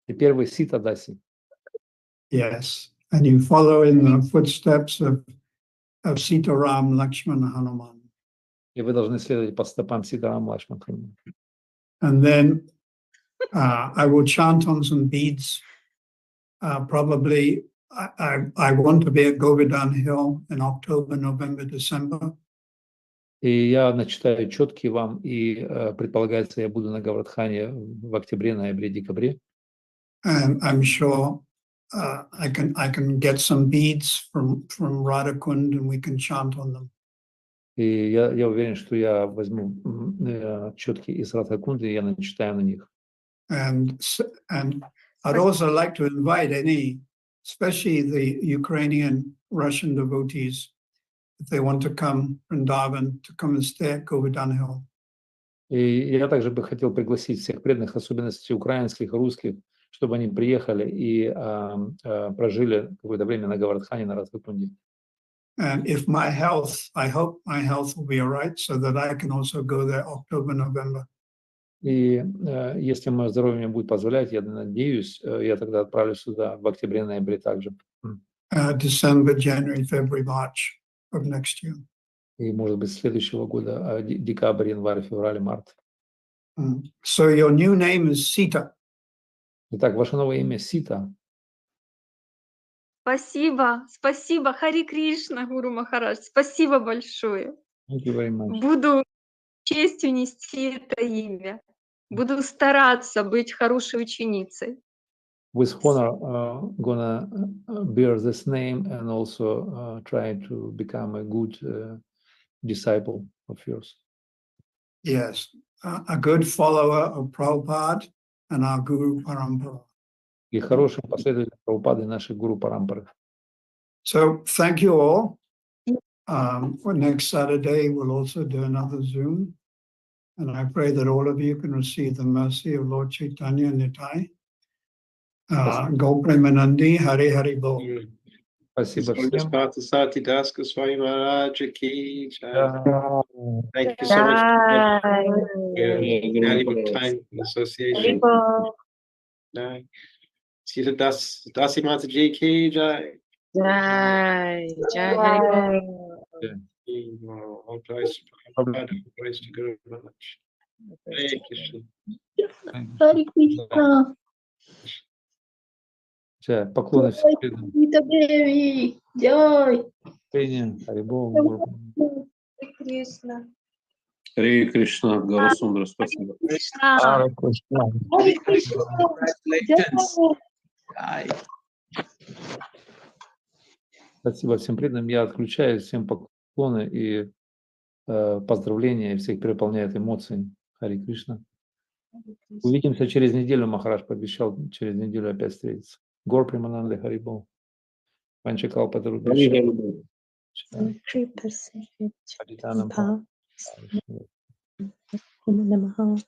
Теперь вы Сита Даси. Yes, and you follow in the footsteps of Sitaram, Lakshman, Hanuman. И вы должны следовать по стопам Ситарам Лакшман Хануман. And then I will chant on some beads. Probably I want to be at Govardhan Hill in October, November, December. И я начитаю четки вам, и предполагается, я буду на Гавардхане в октябре, ноябре, декабре. And I'm sure I can get some beads from Radhakund and we can chant on them. И я уверен, что я возьму четки из Радхакунды, и я начитаю на них. And I'd also like to invite any, especially the Ukrainian, Russian devotees, if they want to come from Vrindavan, to come and stay at Govardhan Hill. И я также бы хотел пригласить всех преданных, особенности украинских и русских, чтобы они приехали и прожили какое-то время на Гавардхане, на Радхакунде. And if my health, I hope my health will be all right, so that I can also go there October, November. И если мое здоровье мне будет позволять, я надеюсь, я тогда отправлюсь сюда в октябре, ноябре также. December, January, February, March of next year. И, может быть, следующего года, декабрь, январь, февраль, март. So your new name is Sita. Итак, ваше новое имя Сита. Спасибо, спасибо, Хари Кришна, Гуру Махарадж, спасибо большое. Thank you very much. Буду честью нести это имя. Буду стараться быть хорошей ученицей. With honor, gonna bear this name and also try to become a good disciple of yours. Yes, a good follower of Prabhupada and our Guru Parampara. И хорошим последователем Прабхупады нашей Гуру Парампары. So thank you all. For next Saturday, we'll also do another Zoom. And I pray that all of you can receive the mercy of Lord Chaitanya Nitai. Gopremanandi, Hari Hari Bol. Спасибо всем. Partha Sarathi Das Goswami Maharaj ki jai. Thank you so much for your valuable time and association. Jai. Sita Dasi Mataji ki jai. Jai, Jai Hari Bol. All praise to Guru Maharaj. Hare Krishna. Hare Krishna. Чай, поклоны всем преданным. Gita Devi, Jai. Харибол. Хари Кришна. Харе Кришна, Гаурасундра, спасибо. Кришна. Hare Krishna. Congratulations. Jai. Спасибо всем преданным. Я отключаюсь, всем поклоны и поздравления, и всех переполняет эмоции. Хари Кришна. Увидимся через неделю, Махарадж пообещал через неделю опять встретиться. Гор Примананды Харибол. Панчакал Патарубиш. Namah.